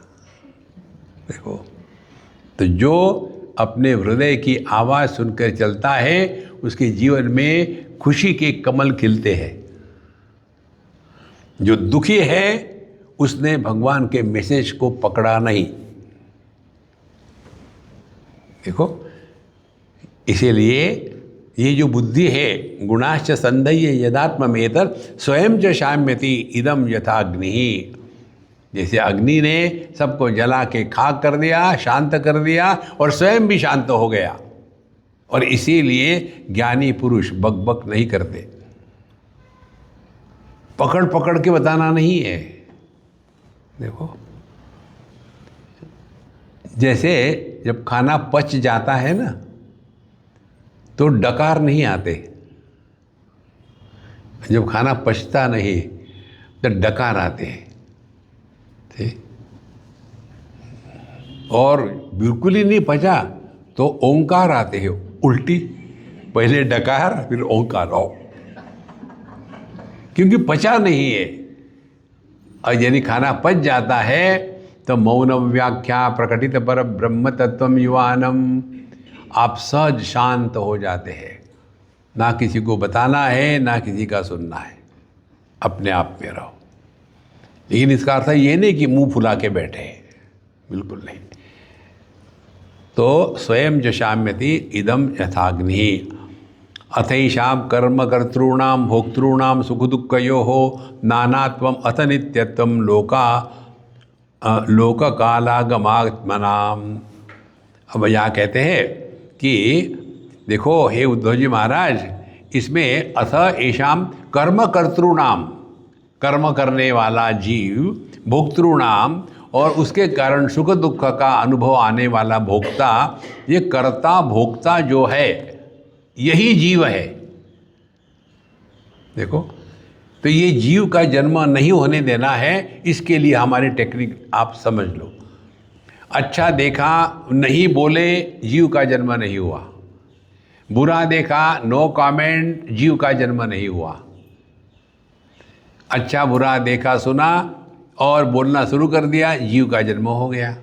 A: देखो, तो जो अपने हृदय की आवाज़ सुनकर चलता है उसके जीवन में खुशी के कमल खिलते हैं। जो दुखी है उसने भगवान के मैसेज को पकड़ा नहीं। देखो, इसीलिए ये जो बुद्धि है, गुणाश्च संधय्य यदात्ममेतत् स्वयं च शाम्यति इदम यथाग्नि। जैसे अग्नि ने सबको जला के खाक कर दिया, शांत कर दिया, और स्वयं भी शांत हो गया। और इसीलिए ज्ञानी पुरुष बकबक नहीं करते, पकड़ पकड़ के बताना नहीं है। देखो, जैसे जब खाना पच जाता है ना, तो डकार नहीं आते। जब खाना पचता नहीं तो डकार आते हैं। ठीक, और बिल्कुल ही नहीं पचा तो ओंकार आते हैं, उल्टी, पहले डकार फिर ओंकार आओ, क्योंकि पचा नहीं है। और यदि खाना पच जाता है तो मौन व्याख्या प्रकटित पर ब्रह्म तत्वम युवानम, आप सहज शांत हो जाते हैं। ना किसी को बताना है, ना किसी का सुनना है, अपने आप में रहो। लेकिन इसका अर्थ ये नहीं कि मुंह फुला के बैठे, बिल्कुल नहीं। तो स्वयं च शाम्यति इदम यथाग्नि। अथैषाम कर्मकर्तॄणाम भोक्तॄणाम सुख दुःखयोः नानात्वम अथ नित्यत्वम लोक कालागमात्मनाम। अब यहाँ कहते हैं कि देखो हे उद्धव जी महाराज, इसमें अथ ऐशाम कर्मकर्तॄणाम, कर्म करने वाला जीव, भोक्तॄणाम, और उसके कारण सुख दुख का अनुभव आने वाला भोक्ता, ये कर्ता भोक्ता जो है यही जीव है। देखो, तो ये जीव का जन्म नहीं होने देना है। इसके लिए हमारी टेक्निक आप समझ लो। अच्छा देखा, नहीं बोले, जीव का जन्म नहीं हुआ। बुरा देखा, नो कमेंट, जीव का जन्म नहीं हुआ। अच्छा बुरा देखा, सुना और बोलना शुरू कर दिया, जीव का जन्म हो गया।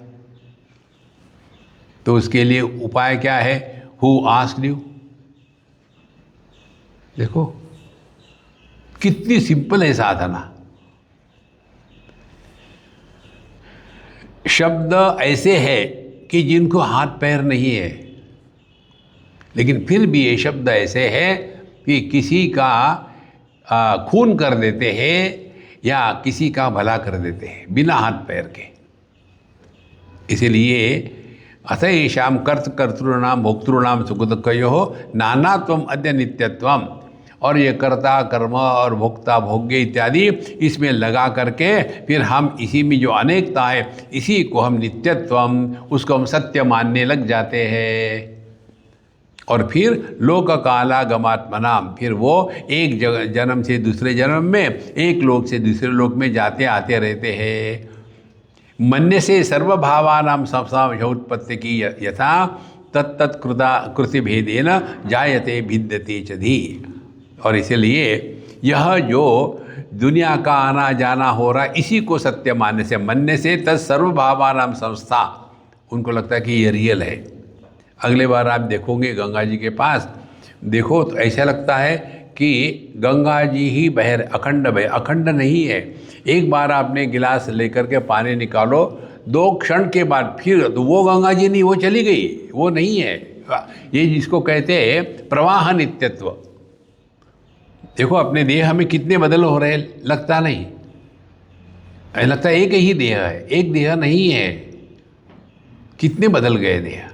A: तो उसके लिए उपाय क्या है? Who asked you? देखो कितनी सिंपल है साधना। शब्द ऐसे है कि जिनको हाथ पैर नहीं है, लेकिन फिर भी ये शब्द ऐसे है कि किसी का खून कर देते हैं या किसी का भला कर देते हैं बिना हाथ पैर के। इसीलिए अथैषाम कर्तृणाम भोक्तॄणाम सुख दुःखयोः नानात्वम अद्य नित्यत्वम। और ये कर्ता कर्म और भोक्ता भोग्य इत्यादि इसमें लगा करके फिर हम इसी में जो अनेकता है इसी को हम नित्यत्वम उसको हम सत्य मानने लग जाते हैं। और फिर लोक कालागमात्मनाम, फिर वो एक जन्म से दूसरे जन्म में, एक लोक से दूसरे लोक में जाते आते रहते हैं। मन्य से सर्वभावानां संसारोत्पत्ति की यथा कृति भेदेन जायते भिद्यते च धी। और इसलिए यह जो दुनिया का आना जाना हो रहा है इसी को सत्य मानने से, मन्य से तत्सर्वभावानां संस्था, उनको लगता है कि ये रियल है। अगले बार आप देखोगे गंगा जी के पास देखो तो ऐसा लगता है कि गंगा जी ही बह रहे, अखंड बह, अखंड नहीं है। एक बार आपने गिलास लेकर के पानी निकालो, 2 क्षण के बाद फिर तो वो गंगा जी नहीं, वो चली गई, वो नहीं है। ये जिसको कहते हैं प्रवाह नित्यत्व। देखो अपने देह में कितने बदल हो रहे, लगता नहीं, लगता है एक ही देह है, एक देह नहीं है, कितने बदल गए देह।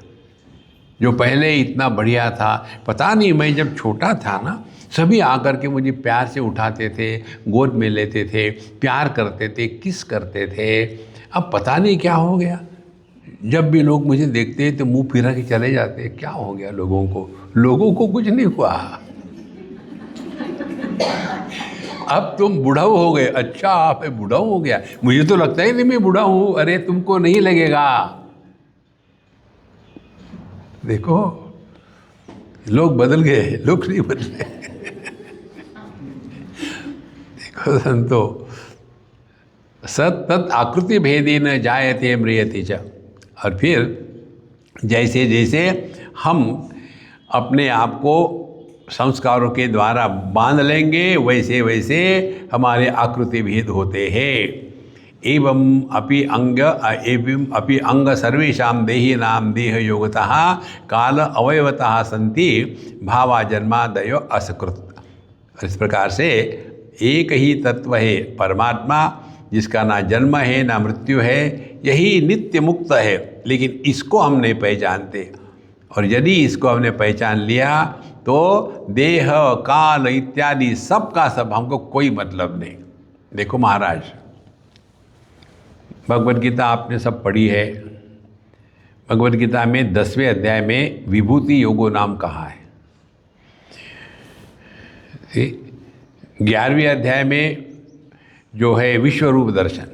A: जो पहले इतना बढ़िया था, पता नहीं, मैं जब छोटा था ना सभी आकर के मुझे प्यार से उठाते थे, गोद में लेते थे, प्यार करते थे, किस करते थे। अब पता नहीं क्या हो गया, जब भी लोग मुझे देखते तो मुंह फिरा के चले जाते। क्या हो गया लोगों को? लोगों को कुछ नहीं हुआ। अब तुम बूढ़ा हो गए। अच्छा आप बूढ़ा हो गया? मुझे तो लगता ही नहीं मैं बूढ़ा हूँ। अरे तुमको नहीं लगेगा। देखो लोग बदल गए, लोग नहीं बदले। देखो संतो, सत तत् आकृति भेदी न जायते म्रियते च। और फिर जैसे जैसे हम अपने आप को संस्कारों के द्वारा बांध लेंगे वैसे वैसे हमारे आकृति भेद होते हैं। एवं अपि अंग सर्वेषां देहिनां देह योगतः काल अवयवतः सन्ति भावा जन्मादयो असकृत। इस प्रकार से एक ही तत्व है परमात्मा, जिसका ना जन्म है ना मृत्यु है, यही नित्य मुक्त है। लेकिन इसको हम नहीं पहचानते, और यदि इसको हमने पहचान लिया तो देह काल इत्यादि सब का सब हमको कोई मतलब नहीं। देखो महाराज, भगवद गीता आपने सब पढ़ी है। भगवद गीता में 10वें अध्याय में विभूति योगो नाम कहा है। 11वें अध्याय में जो है विश्व रूप दर्शन।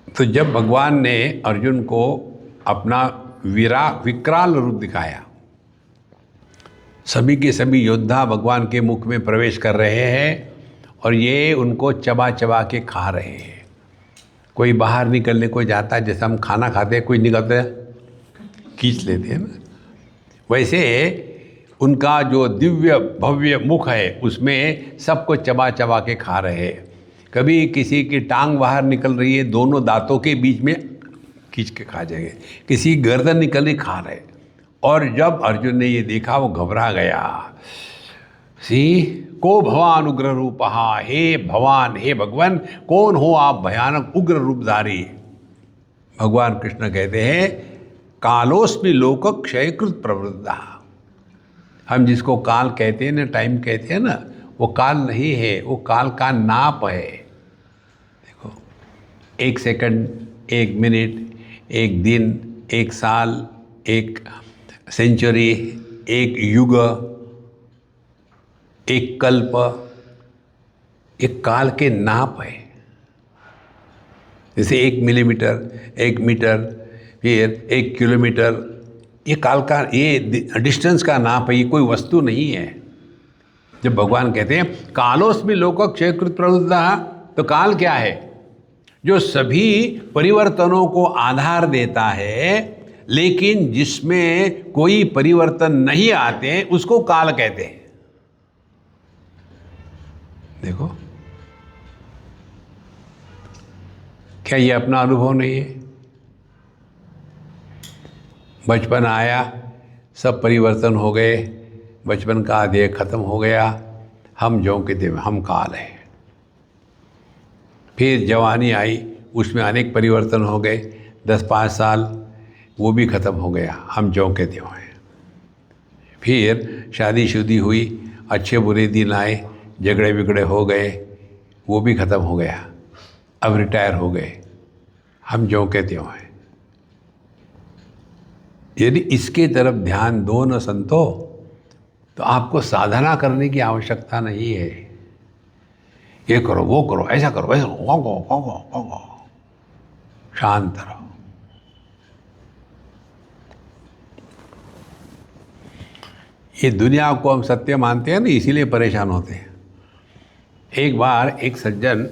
A: तो जब भगवान ने अर्जुन को अपना विकराल रूप दिखाया, सभी के सभी योद्धा भगवान के मुख में प्रवेश कर रहे हैं और ये उनको चबा चबा के खा रहे हैं। कोई बाहर निकलने को जाता है, जैसे हम खाना खाते हैं, कोई निकलते खींच लेते हैं ना, वैसे उनका जो दिव्य भव्य मुख है उसमें सबको चबा चबा के खा रहे हैं। कभी किसी की टांग बाहर निकल रही है, दोनों दांतों के बीच में खींच के खा जाएंगे, किसी गर्दन निकल रही, खा रहे। और जब अर्जुन ने ये देखा वो घबरा गया। को भवान उग्र रूपहा, हे भगवान, हे भगवान, कौन हो आप भयानक उग्र रूपधारी? भगवान कृष्ण कहते हैं कालोस्मि लोक क्षयकृत प्रवृद्धा। हम जिसको काल कहते हैं ना, टाइम कहते हैं ना, वो काल नहीं है, वो काल का नाप है। देखो 1 सेकंड, 1 मिनट, 1 दिन, 1 साल, 1 सेंचुरी, 1 युग, 1 कल्प, एक काल के नाप है। जैसे 1 मिलीमीटर, 1 मीटर, फिर 1 किलोमीटर, ये काल का, ये डिस्टेंस का नाप है, ये कोई वस्तु नहीं है। जब भगवान कहते हैं कालोस्मि लोक क्षयकृत प्रवृत्ता, तो काल क्या है? जो सभी परिवर्तनों को आधार देता है, लेकिन जिसमें कोई परिवर्तन नहीं आते उसको काल कहते हैं। देखो क्या ये अपना अनुभव नहीं है? बचपन आया, सब परिवर्तन हो गए, बचपन का देह खत्म हो गया, हम ज्यों के त्यों, हम काल है। फिर जवानी आई, उसमें अनेक परिवर्तन हो गए, 10-5 साल वो भी खत्म हो गया, हम ज्यों के त्यों हैं। फिर शादी हुई, अच्छे बुरे दिन आए, झगड़े बिगड़े हो गए, वो भी ख़त्म हो गया, अब रिटायर हो गए, हम जो के त्यों हैं। यदि इसके तरफ ध्यान दो न संतो, तो आपको साधना करने की आवश्यकता नहीं है। ये करो, वो करो, ऐसा करो, वैसा करो, शांत रहो। ये दुनिया को हम सत्य मानते हैं ना, इसीलिए परेशान होते हैं। एक बार एक सज्जन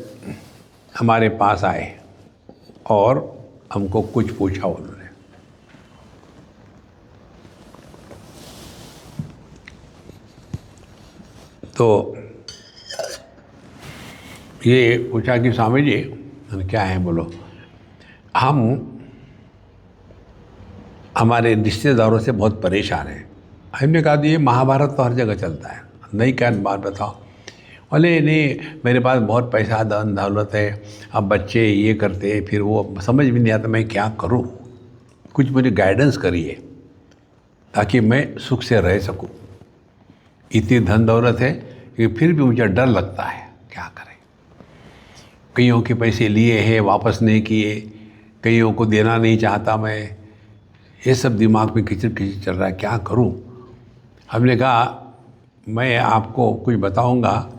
A: हमारे पास आए और हमको कुछ पूछा उन्होंने। तो ये पूछा कि स्वामी जी, क्या है, बोलो। हम हमारे रिश्तेदारों से बहुत परेशान हैं। हमने कहा ये महाभारत तो हर जगह चलता है, नहीं क्या बात बताओ। बोले नहीं, मेरे पास बहुत पैसा धन दौलत है, अब बच्चे ये करते हैं, फिर वो समझ भी नहीं आता मैं क्या करूं, कुछ मुझे गाइडेंस करिए ताकि मैं सुख से रह सकूं। इतनी धन दौलत है कि फिर भी मुझे डर लगता है, क्या करें। कईयों के पैसे लिए हैं, वापस नहीं किए, कईयों को देना नहीं चाहता मैं, ये सब दिमाग में खिचड़ खिचड़ चल रहा है, क्या करूं। हमने कहा मैं आपको कुछ बताऊंगा,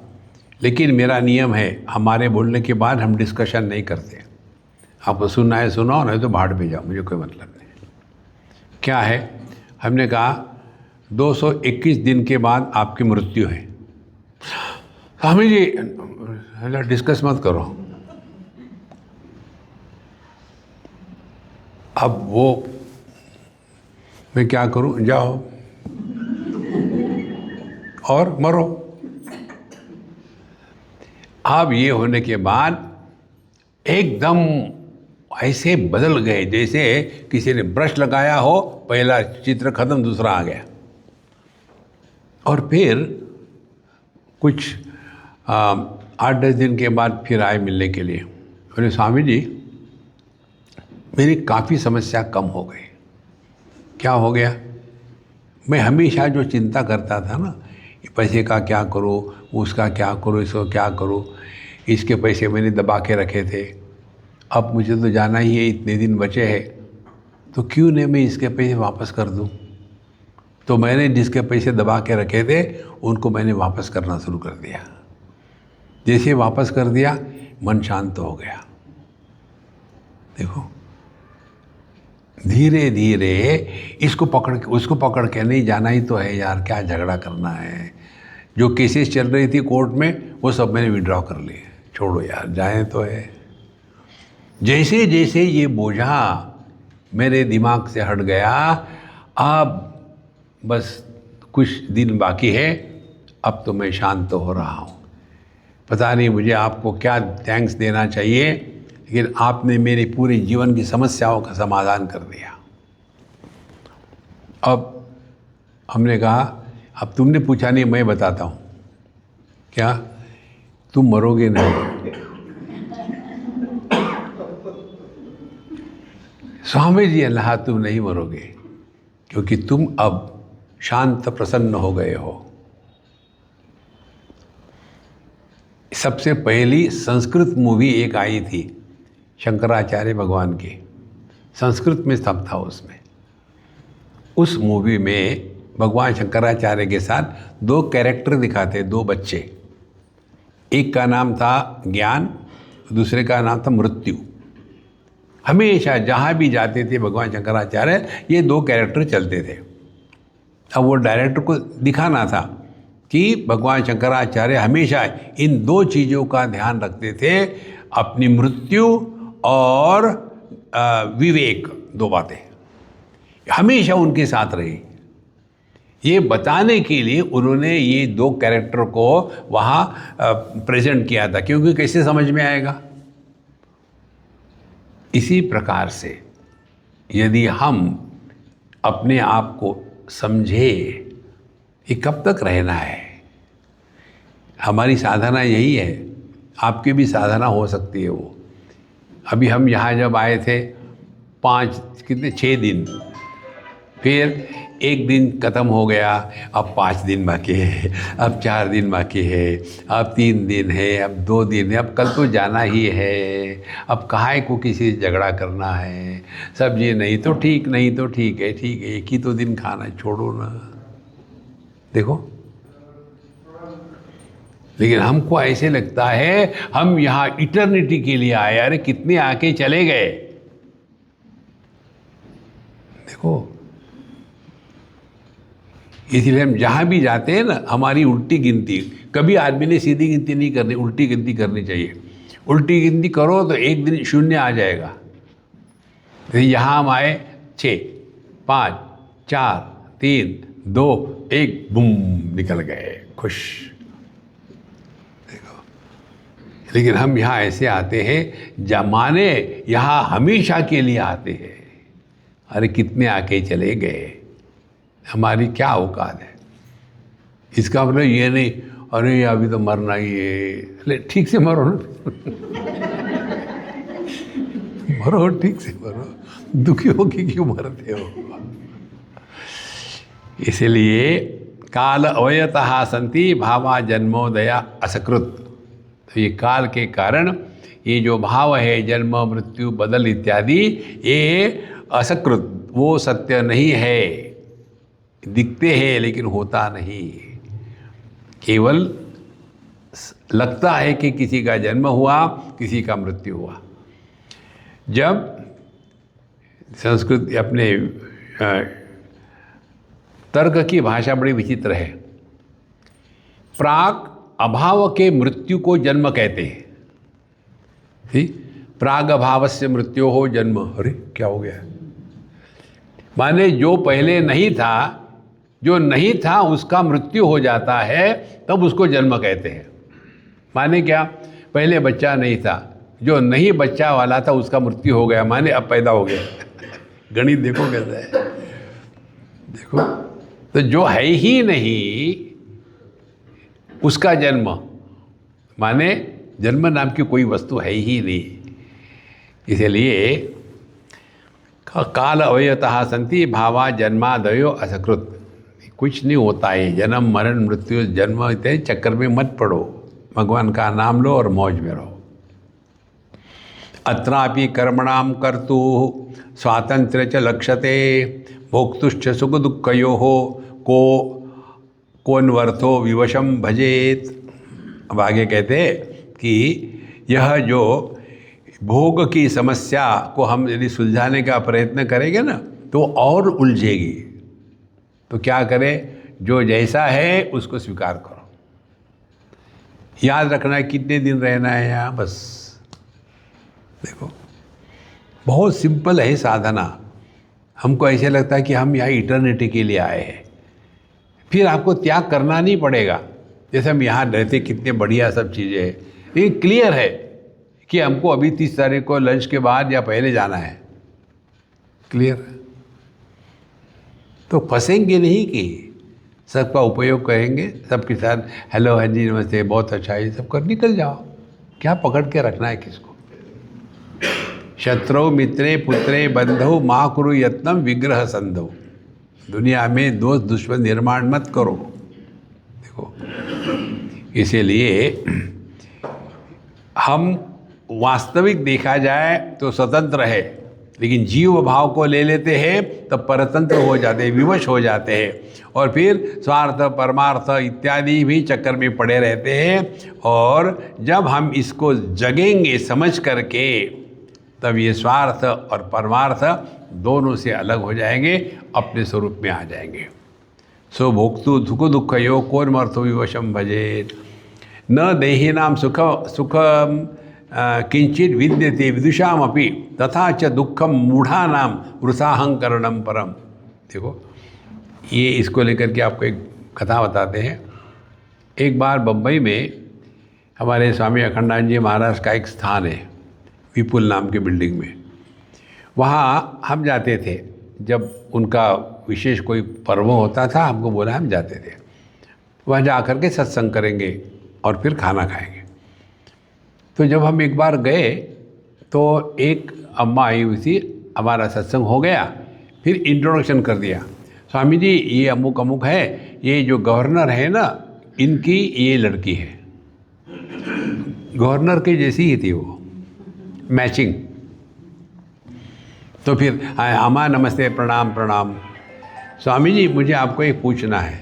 A: लेकिन मेरा नियम है हमारे बोलने के बाद हम डिस्कशन नहीं करते। आपको सुनना है सुनाओ, नहीं तो भाड़ पे जाओ, मुझे कोई मतलब नहीं। क्या है? हमने कहा 221 दिन के बाद आपकी मृत्यु है। स्वामी जी डिस्कस मत करो। अब वो मैं क्या करूं, जाओ और मरो। अब ये होने के बाद एकदम ऐसे बदल गए जैसे किसी ने ब्रश लगाया हो, पहला चित्र खत्म, दूसरा आ गया। और फिर कुछ 8-10 दिन के बाद फिर आए मिलने के लिए। बोले स्वामी जी मेरी काफ़ी समस्या कम हो गई। क्या हो गया? मैं हमेशा जो चिंता करता था ना, पैसे का क्या करूँ, उसका क्या करूँ, इसको क्या करूँ, इसके पैसे मैंने दबा के रखे थे, अब मुझे तो जाना ही है, इतने दिन बचे हैं, तो क्यों नहीं मैं इसके पैसे वापस कर दूँ। तो मैंने जिसके पैसे दबा के रखे थे उनको मैंने वापस करना शुरू कर दिया। जैसे वापस कर दिया, मन शांत हो गया। देखो धीरे धीरे इसको पकड़ के उसको पकड़ के, नहीं जाना ही तो है यार, क्या झगड़ा करना है। जो केसेस चल रही थी कोर्ट में वो सब मैंने विड्रॉ कर लिए, छोड़ो यार, जाए तो है। जैसे जैसे ये बोझा मेरे दिमाग से हट गया, अब बस कुछ दिन बाकी है, अब तो मैं शांत हो रहा हूँ। पता नहीं मुझे आपको क्या थैंक्स देना चाहिए, लेकिन आपने मेरे पूरे जीवन की समस्याओं का समाधान कर दिया। अब हमने कहा अब तुमने पूछा नहीं, मैं बताता हूँ। क्या? तुम मरोगे नहीं। स्वामी जी अल्लाह, तुम नहीं मरोगे, क्योंकि तुम अब शांत प्रसन्न हो गए हो। सबसे पहली संस्कृत मूवी एक आई थी शंकराचार्य भगवान की, संस्कृत में सब था उसमें। उस मूवी में भगवान शंकराचार्य के साथ 2 कैरेक्टर दिखाते, 2 बच्चे। एक का नाम था ज्ञान, दूसरे का नाम था मृत्यु। हमेशा जहाँ भी जाते थे भगवान शंकराचार्य, ये 2 कैरेक्टर चलते थे। अब वो डायरेक्टर को दिखाना था कि भगवान शंकराचार्य हमेशा इन 2 चीज़ों का ध्यान रखते थे, अपनी मृत्यु और विवेक, 2 बातें हमेशा उनके साथ रही। ये बताने के लिए उन्होंने ये 2 कैरेक्टर को वहाँ प्रेजेंट किया था, क्योंकि कैसे समझ में आएगा। इसी प्रकार से यदि हम अपने आप को समझे कि कब तक रहना है, हमारी साधना यही है। आपकी भी साधना हो सकती है वो। अभी हम यहाँ जब आए थे 6 दिन, फिर एक दिन ख़त्म हो गया, अब 5 दिन बाकी है, अब 4 दिन बाकी है, अब 3 दिन है, अब 2 दिन है, अब कल तो जाना ही है, अब काहे को किसी से झगड़ा करना है, सब्जी नहीं तो ठीक, नहीं तो ठीक है, ठीक है, एक ही तो दिन खाना, छोड़ो ना। देखो, लेकिन हमको ऐसे लगता है हम यहाँ इटर्निटी के लिए आए। अरे कितने आके चले गए। देखो, इसलिए हम जहाँ भी जाते हैं ना, हमारी उल्टी गिनती, कभी आदमी ने सीधी गिनती नहीं करनी, उल्टी गिनती करनी चाहिए। उल्टी गिनती करो तो एक दिन शून्य आ जाएगा। तो यहाँ हम आए 6, 5, 4, 3, 2, 1, बूम, निकल गए खुश। देखो, लेकिन हम यहाँ ऐसे आते हैं जमाने यहाँ हमेशा के लिए आते हैं। अरे कितने आके चले गए, हमारी क्या औकात है। इसका मतलब ये नहीं अरे अभी तो मरना ही है, ठीक से मरो ना मरो, ठीक से मरो, दुखी होके क्यों मरते हो। इसलिए काल अवयतः सन्ति भावा जन्मोदया असकृत। तो ये काल के कारण ये जो भाव है, जन्म मृत्यु बदल इत्यादि, ये असकृत, वो सत्य नहीं है। दिखते हैं लेकिन होता नहीं। केवल लगता है कि किसी का जन्म हुआ, किसी का मृत्यु हुआ। जब संस्कृत अपने तर्क की भाषा बड़ी विचित्र है। प्राग अभाव के मृत्यु को जन्म कहते हैं। ठीक, प्राग अभाव से मृत्यु हो जन्म। अरे क्या हो गया, माने जो पहले नहीं था, जो नहीं था उसका मृत्यु हो जाता है, तब उसको जन्म कहते हैं। माने क्या, पहले बच्चा नहीं था, जो नहीं बच्चा वाला था उसका मृत्यु हो गया, माने अब पैदा हो गया गणित देखो कैसा है। देखो, तो जो है ही नहीं उसका जन्म, माने जन्म नाम की कोई वस्तु है ही नहीं। इसलिए काल अवयतः सन्ति भावा जन्मादयो असकृत। कुछ नहीं होता है, जन्म मरण मृत्यु जन्म इतने चक्कर में मत पड़ो, भगवान का नाम लो और मौज में रहो। अत्रापि कर्मणाम कर्तु स्वातंत्र्य च लक्ष्यते भोक्तुश्च सुख दुःखयोः कोन्वर्थो विवशम भजेत। अब आगे कहते कि यह जो भोग की समस्या को हम यदि सुलझाने का प्रयत्न करेंगे ना, तो और उलझेगी। तो क्या करें, जो जैसा है उसको स्वीकार करो। याद रखना है कितने दिन रहना है यहाँ, बस। देखो, बहुत सिंपल है साधना। हमको ऐसे लगता है कि हम यहाँ इटर्निटी के लिए आए हैं, फिर आपको त्याग करना नहीं पड़ेगा। जैसे हम यहाँ रहते, कितने बढ़िया सब चीज़ें हैं, लेकिन क्लियर है कि हमको अभी 30 तारीख को लंच के बाद या पहले जाना है। क्लियर है, तो फंसेंगे नहीं कि सबका उपयोग करेंगे, सबके साथ हेलो हाँ जी नमस्ते बहुत अच्छा है सब कर निकल जाओ। क्या पकड़ के रखना है किसको। शत्रु मित्रे पुत्रे बंधु माँ कुरु यत्नम विग्रह संधो। दुनिया में दोस्त दुश्मन निर्माण मत करो। देखो, इसीलिए हम वास्तविक देखा जाए तो स्वतंत्र है, लेकिन जीव भाव को ले लेते हैं तब परतंत्र हो जाते हैं, विवश हो जाते हैं, और फिर स्वार्थ परमार्थ इत्यादि भी चक्कर में पड़े रहते हैं। और जब हम इसको जगेंगे समझ करके, तब ये स्वार्थ और परमार्थ दोनों से अलग हो जाएंगे, अपने स्वरूप में आ जाएंगे। सो भोक्तु सुख दुःखयो कोन्मर्थो विवशम भजेत। न देहिनां सुखम किंचित विद्यते विदुषामपि तथा च दुःखम मूढ़ानां वृथाहंकरणम परम। देखो, ये इसको लेकर के आपको एक कथा बताते हैं। एक बार बम्बई में हमारे स्वामी अखंडानंद जी महाराज का एक स्थान है, विपुल नाम की बिल्डिंग में। वहाँ हम जाते थे, जब उनका विशेष कोई पर्व होता था, हमको बोला हम जाते थे। वहाँ जा कर के सत्संग करेंगे और फिर खाना खाएंगे। तो जब हम एक बार गए तो एक अम्मा आई हुई थी, हमारा सत्संग हो गया, फिर इंट्रोडक्शन कर दिया। स्वामी जी ये अमुक अमुक है, ये जो गवर्नर है ना इनकी ये लड़की है। गवर्नर के जैसी ही थी वो, मैचिंग। तो फिर अम्मा नमस्ते, प्रणाम प्रणाम। स्वामी जी मुझे आपको एक पूछना है।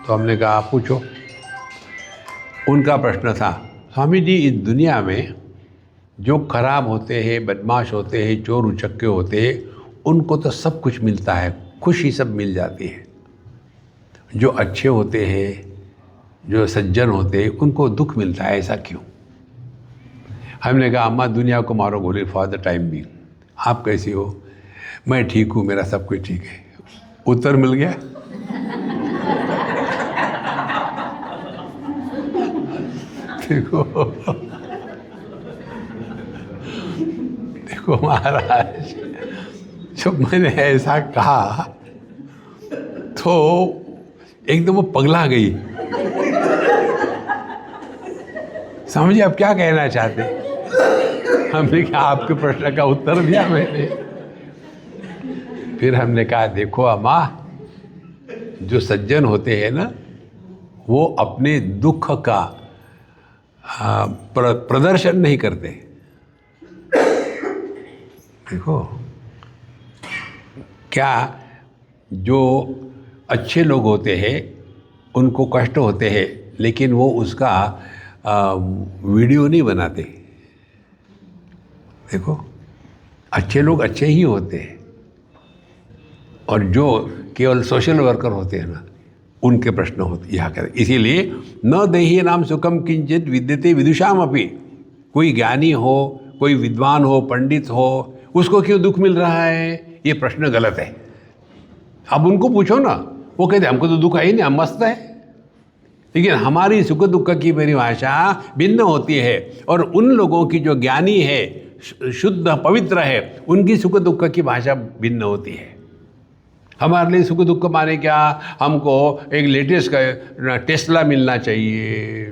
A: तो हमने कहा आप पूछो। उनका प्रश्न था, स्वामी जी इस दुनिया में जो खराब होते हैं, बदमाश होते हैं, चोर उचक्के होते हैं, उनको तो सब कुछ मिलता है, खुशी सब मिल जाती है। जो अच्छे होते हैं, जो सज्जन होते हैं, उनको दुख मिलता है, ऐसा क्यों? हमने कहा अम्मा दुनिया को मारो गोली फॉर द टाइम बीइंग। आप कैसी हो? मैं ठीक हूँ, मेरा सब कुछ ठीक है। उत्तर मिल गया। देखो देखो महाराज, जब मैंने ऐसा कहा तो एकदम वो पगला गई। समझिए आप क्या कहना चाहते? हमने कहा आपके प्रश्न का उत्तर दिया मैंने। फिर हमने कहा देखो अम्मा, जो सज्जन होते हैं ना वो अपने दुख का प्रदर्शन नहीं करते। देखो क्या जो अच्छे लोग होते हैं उनको कष्ट होते हैं, लेकिन वो उसका वीडियो नहीं बनाते। देखो अच्छे लोग अच्छे ही होते हैं, और जो केवल सोशल वर्कर होते हैं ना उनके प्रश्न होते यहाँ कर। इसीलिए न देहि नाम सुखम किंचित विद्यते विदुषाम अपि। कोई ज्ञानी हो, कोई विद्वान हो, पंडित हो, उसको क्यों दुख मिल रहा है, ये प्रश्न गलत है। अब उनको पूछो ना, वो कहते हमको तो दुख है ही नहीं, हम मस्त है। लेकिन हमारी सुख दुख की परिभाषा भिन्न होती है, और उन लोगों की जो ज्ञानी है, शुद्ध पवित्र है, उनकी सुख दुख की भाषा भिन्न होती है। हमारे लिए सुख दुख माने क्या, हमको एक लेटेस्ट का टेस्ला मिलना चाहिए,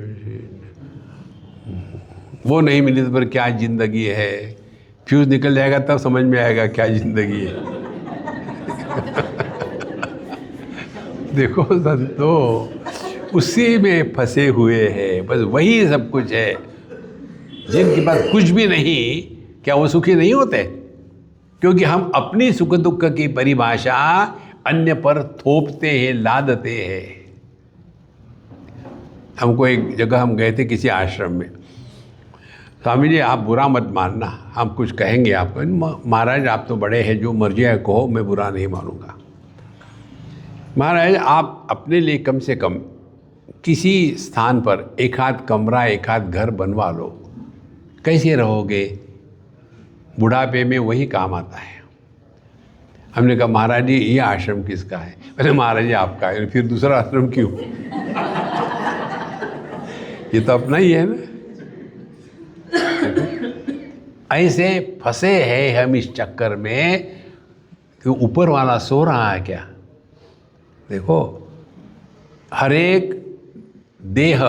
A: वो नहीं मिली तो फिर क्या ज़िंदगी है। फ्यूज निकल जाएगा तब समझ में आएगा क्या ज़िंदगी है। देखो संतो, उसी में फंसे हुए हैं, बस वही सब कुछ है। जिनके पास कुछ भी नहीं, क्या वो सुखी नहीं होते? क्योंकि हम अपनी सुख दुख की परिभाषा अन्य पर थोपते हैं, लादते हैं। हमको एक जगह हम गए थे किसी आश्रम में। स्वामी जी आप बुरा मत मानना, हम कुछ कहेंगे आपको। महाराज आप तो बड़े हैं, जो मर्जी है कहो, मैं बुरा नहीं मानूंगा। महाराज आप अपने लिए कम से कम किसी स्थान पर एक आध कमरा, एक आध घर बनवा लो। कैसे रहोगे? बुढ़ापे में वही काम आता है। हमने कहा महाराज जी ये आश्रम किसका है? अरे महाराज जी आपका है। फिर दूसरा आश्रम क्यों? ये तो अपना ही है ना। ऐसे फंसे हैं हम इस चक्कर में कि ऊपर वाला सो रहा है क्या? देखो हर एक देह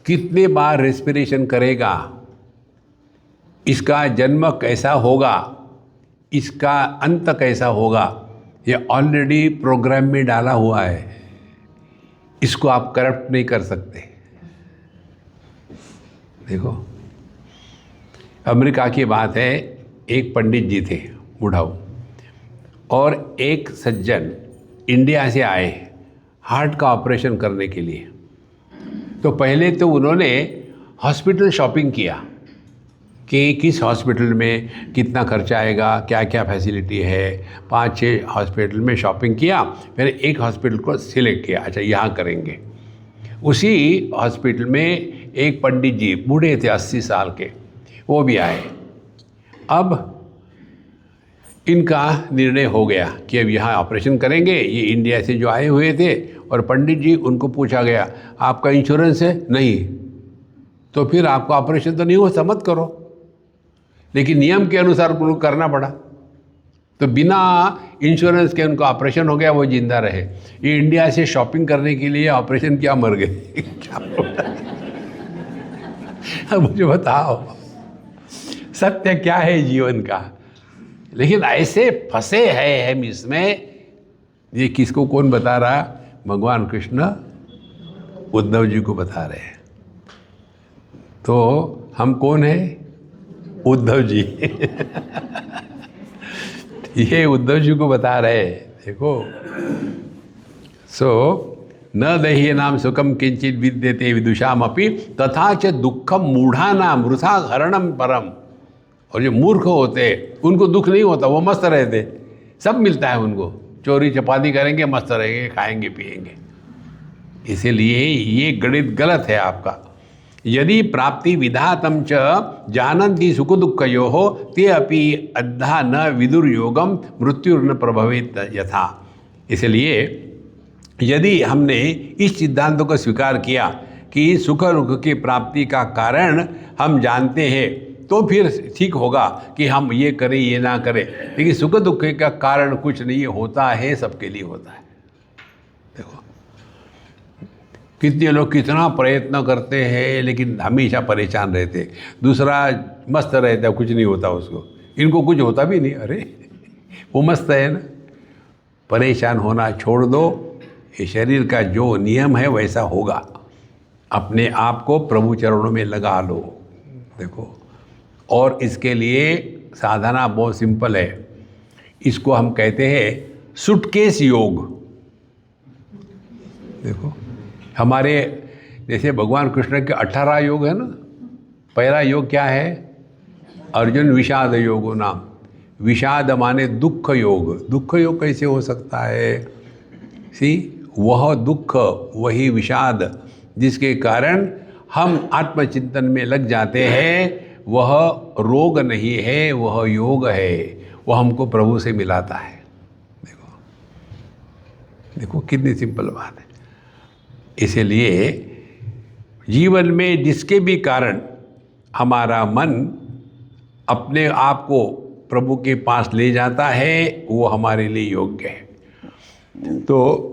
A: कितने बार रेस्पिरेशन करेगा, इसका जन्म कैसा होगा, इसका अंत कैसा होगा, ये ऑलरेडी प्रोग्राम में डाला हुआ है। इसको आप करप्ट नहीं कर सकते। देखो अमेरिका की बात है, एक पंडित जी थे बुढ़ाऊ, और एक सज्जन इंडिया से आए हार्ट का ऑपरेशन करने के लिए। तो पहले तो उन्होंने हॉस्पिटल शॉपिंग किया कि किस हॉस्पिटल में कितना खर्चा आएगा, क्या क्या फैसिलिटी है। 5-6 हॉस्पिटल में शॉपिंग किया, फिर एक हॉस्पिटल को सिलेक्ट किया, अच्छा यहाँ करेंगे। उसी हॉस्पिटल में एक पंडित जी बूढ़े थे, 80 साल के, वो भी आए। अब इनका निर्णय हो गया कि अब यहाँ ऑपरेशन करेंगे। ये इंडिया से जो आए हुए थे, और पंडित जी, उनको पूछा गया आपका इंश्योरेंस है? नहीं। तो फिर आपका ऑपरेशन तो नहीं हो, मत करो। लेकिन नियम के अनुसार उनको करना पड़ा, तो बिना इंश्योरेंस के उनका ऑपरेशन हो गया, वो जिंदा रहे। ये इंडिया से शॉपिंग करने के लिए ऑपरेशन क्या मर गए? मुझे बताओ सत्य क्या है जीवन का। लेकिन ऐसे फंसे हैं हम इसमें ये किसको कौन बता रहा? भगवान कृष्ण उद्धव जी को बता रहे हैं। तो हम कौन है? उद्धव जी। ये उद्धव जी को बता रहे हैं, देखो। न दह्य नाम सुखम किंचित विद्यते विदुषाम अपि तथा च दुखम मूढ़ानाम वृथा हरणम परम। और जो मूर्ख होते उनको दुख नहीं होता, वो मस्त रहते, सब मिलता है उनको, चोरी चपाती करेंगे, मस्त रहेंगे, खाएंगे पिएंगे। इसीलिए ये गणित गलत है आपका। यदि प्राप्ति विधातम च जानन्ति सुख दुःखयोः ते अपि अद्धा न विदुर योगम मृत्युर्न प्रभवेत यथा। इसलिए यदि हमने इस सिद्धांत को स्वीकार किया कि सुख दुख की प्राप्ति का कारण हम जानते हैं, तो फिर ठीक होगा कि हम ये करें ये ना करें। लेकिन सुख दुख का कारण कुछ नहीं होता है, सबके लिए होता है। देखो कितने लोग कितना प्रयत्न करते हैं लेकिन हमेशा परेशान रहते, दूसरा मस्त रहता है, कुछ नहीं होता उसको, इनको कुछ होता भी नहीं, अरे वो मस्त है ना। परेशान होना छोड़ दो, ये शरीर का जो नियम है वैसा होगा। अपने आप को प्रभु चरणों में लगा लो, देखो। और इसके लिए साधना बहुत सिंपल है, इसको हम कहते हैं सूटकेस योग। देखो हमारे जैसे भगवान कृष्ण के 18 योग है ना। पहला योग क्या है? अर्जुन विषाद योगो नाम। विषाद माने दुख योग। दुख योग कैसे हो सकता है? वह दुख, वही विषाद जिसके कारण हम आत्मचिंतन में लग जाते हैं, वह रोग नहीं है, वह योग है। वह हमको प्रभु से मिलाता है। देखो देखो कितनी सिंपल बात है। इसीलिए जीवन में जिसके भी कारण हमारा मन अपने आप को प्रभु के पास ले जाता है, वो हमारे लिए योग्य है। तो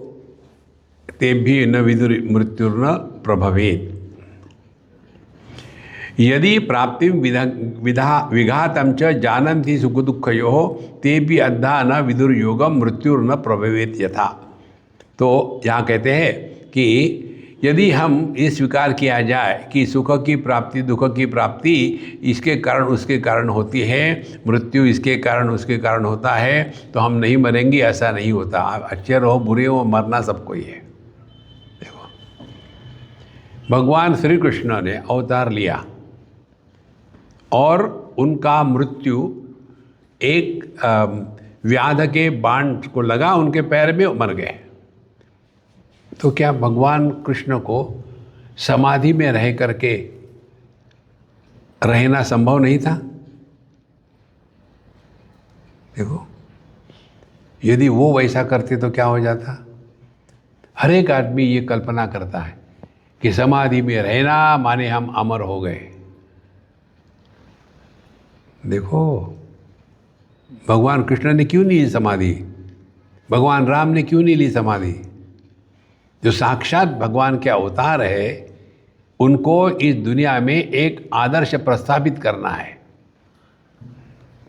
A: तेभ्य न विदुर मृत्युर्न प्रभवेत। यदि प्राप्ति विघातम च जानन्ति सुख दुःखयोः तेभ्य अद्धा न विदुर योगम मृत्युर्न प्रभवेत यथा। तो यहाँ कहते हैं कि यदि हम ये स्वीकार किया जाए कि सुख की प्राप्ति दुख की प्राप्ति इसके कारण उसके कारण होती है, मृत्यु इसके कारण उसके कारण होता है, तो हम नहीं मरेंगे, ऐसा नहीं होता। अच्छे रहो बुरे हो, मरना सबको ही है। देखो भगवान श्री कृष्ण ने अवतार लिया और उनका मृत्यु एक व्याध के बाण को लगा, उनके पैर में मर गए। तो क्या भगवान कृष्ण को समाधि में रह करके रहना संभव नहीं था? देखो यदि वो वैसा करते तो क्या हो जाता? हर एक आदमी ये कल्पना करता है कि समाधि में रहना माने हम अमर हो गए। देखो भगवान कृष्ण ने क्यों नहीं ली समाधि? भगवान राम ने क्यों नहीं ली समाधि? जो साक्षात भगवान के अवतार है, उनको इस दुनिया में एक आदर्श प्रस्थापित करना है।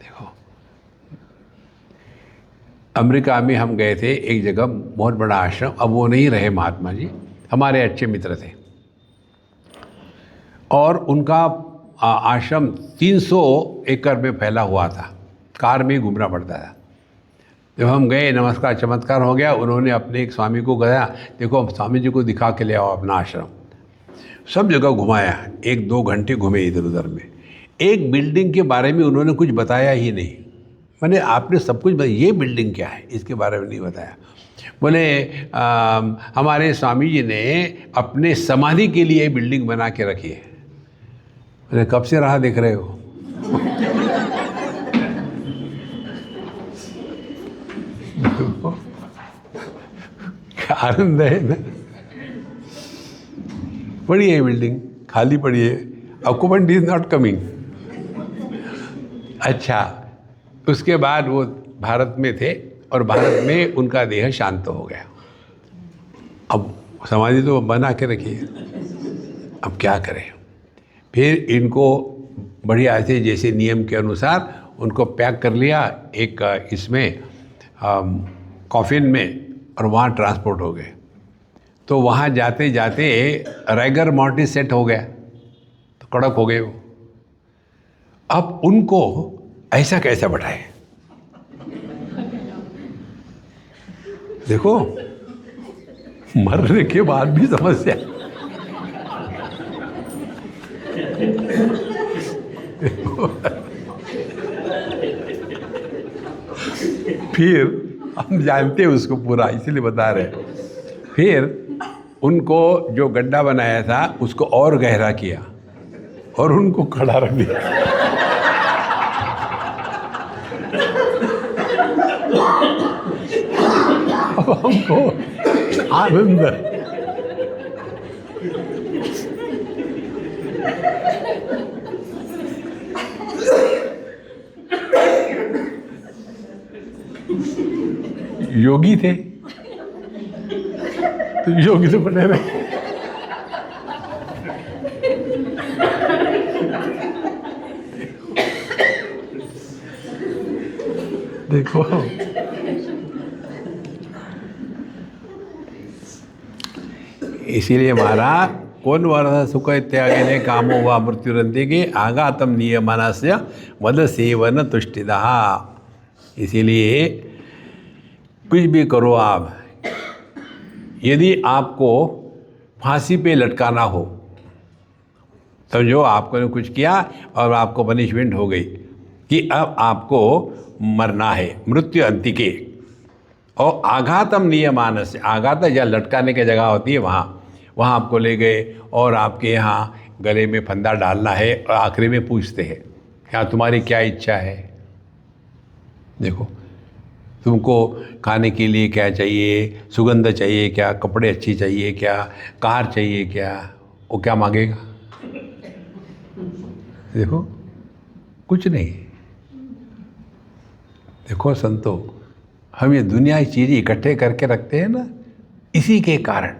A: देखो अमेरिका में हम गए थे एक जगह, बहुत बड़ा आश्रम, अब वो नहीं रहे महात्मा जी, हमारे अच्छे मित्र थे। और उनका आश्रम 300 एकड़ में फैला हुआ था, कार में घूमना पड़ता था। जब हम गए, नमस्कार चमत्कार हो गया, उन्होंने अपने एक स्वामी को कहा, देखो स्वामी जी को दिखा के ले आओ अपना आश्रम। सब जगह घुमाया, 1-2 घंटे घूमे इधर उधर में। एक बिल्डिंग के बारे में उन्होंने कुछ बताया ही नहीं। मैंने आपने सब कुछ बताया, ये बिल्डिंग क्या है इसके बारे में नहीं बताया। बोले हमारे स्वामी जी ने अपने समाधि के लिए बिल्डिंग बना के रखी है। मैंने कब से राह देख रहे हो? क्या आनंद है ना। पड़ी है बिल्डिंग, खाली पड़ी है, ऑक्यूपेंट इज नॉट कमिंग। अच्छा, उसके बाद वो भारत में थे और भारत में उनका देह शांत हो गया। अब समाधि तो बना के रखी है, अब क्या करें? फिर इनको बढ़िया से जैसे नियम के अनुसार उनको पैक कर लिया एक इसमें कॉफिन में, और वहाँ ट्रांसपोर्ट हो गए। तो वहाँ जाते जाते रैगर मॉर्टिस सेट हो गया, तो कड़क हो गए वो। अब उनको ऐसा कैसे बढ़ाए? देखो, मरने के बाद भी समस्या। फिर हम जानते हैं उसको पूरा, इसलिए बता रहे हैं। फिर उनको जो गड्ढा बनाया था उसको और गहरा किया और उनको खड़ा रख दिया। अब हमको आनंद है। योगी थे तो योगी तो बने रहे। देखो, इसीलिए महाराज कौन वर्ध सुख इत्यागे कामो वा मृत्युरंते के आघातम नियमनस्य वद सेवन तुष्टिदः। इसीलिए कुछ भी करो आप, यदि आपको फांसी पे लटकाना हो, समझो आपको कुछ किया और आपको पनिशमेंट हो गई कि अब आपको मरना है, मृत्यु अंतिके, और आघातम नियमानस्य, आघात जहाँ लटकाने की जगह होती है वहाँ आपको ले गए और आपके यहाँ गले में फंदा डालना है और आखिरी में पूछते हैं क्या तुम्हारी क्या इच्छा है। देखो, तुमको खाने के लिए क्या चाहिए, सुगंध चाहिए क्या, कपड़े अच्छी चाहिए क्या, कार चाहिए क्या, वो क्या मांगेगा? देखो, कुछ नहीं। देखो संतो, हम ये दुनिया की चीज़ें इकट्ठे करके रखते हैं ना, इसी के कारण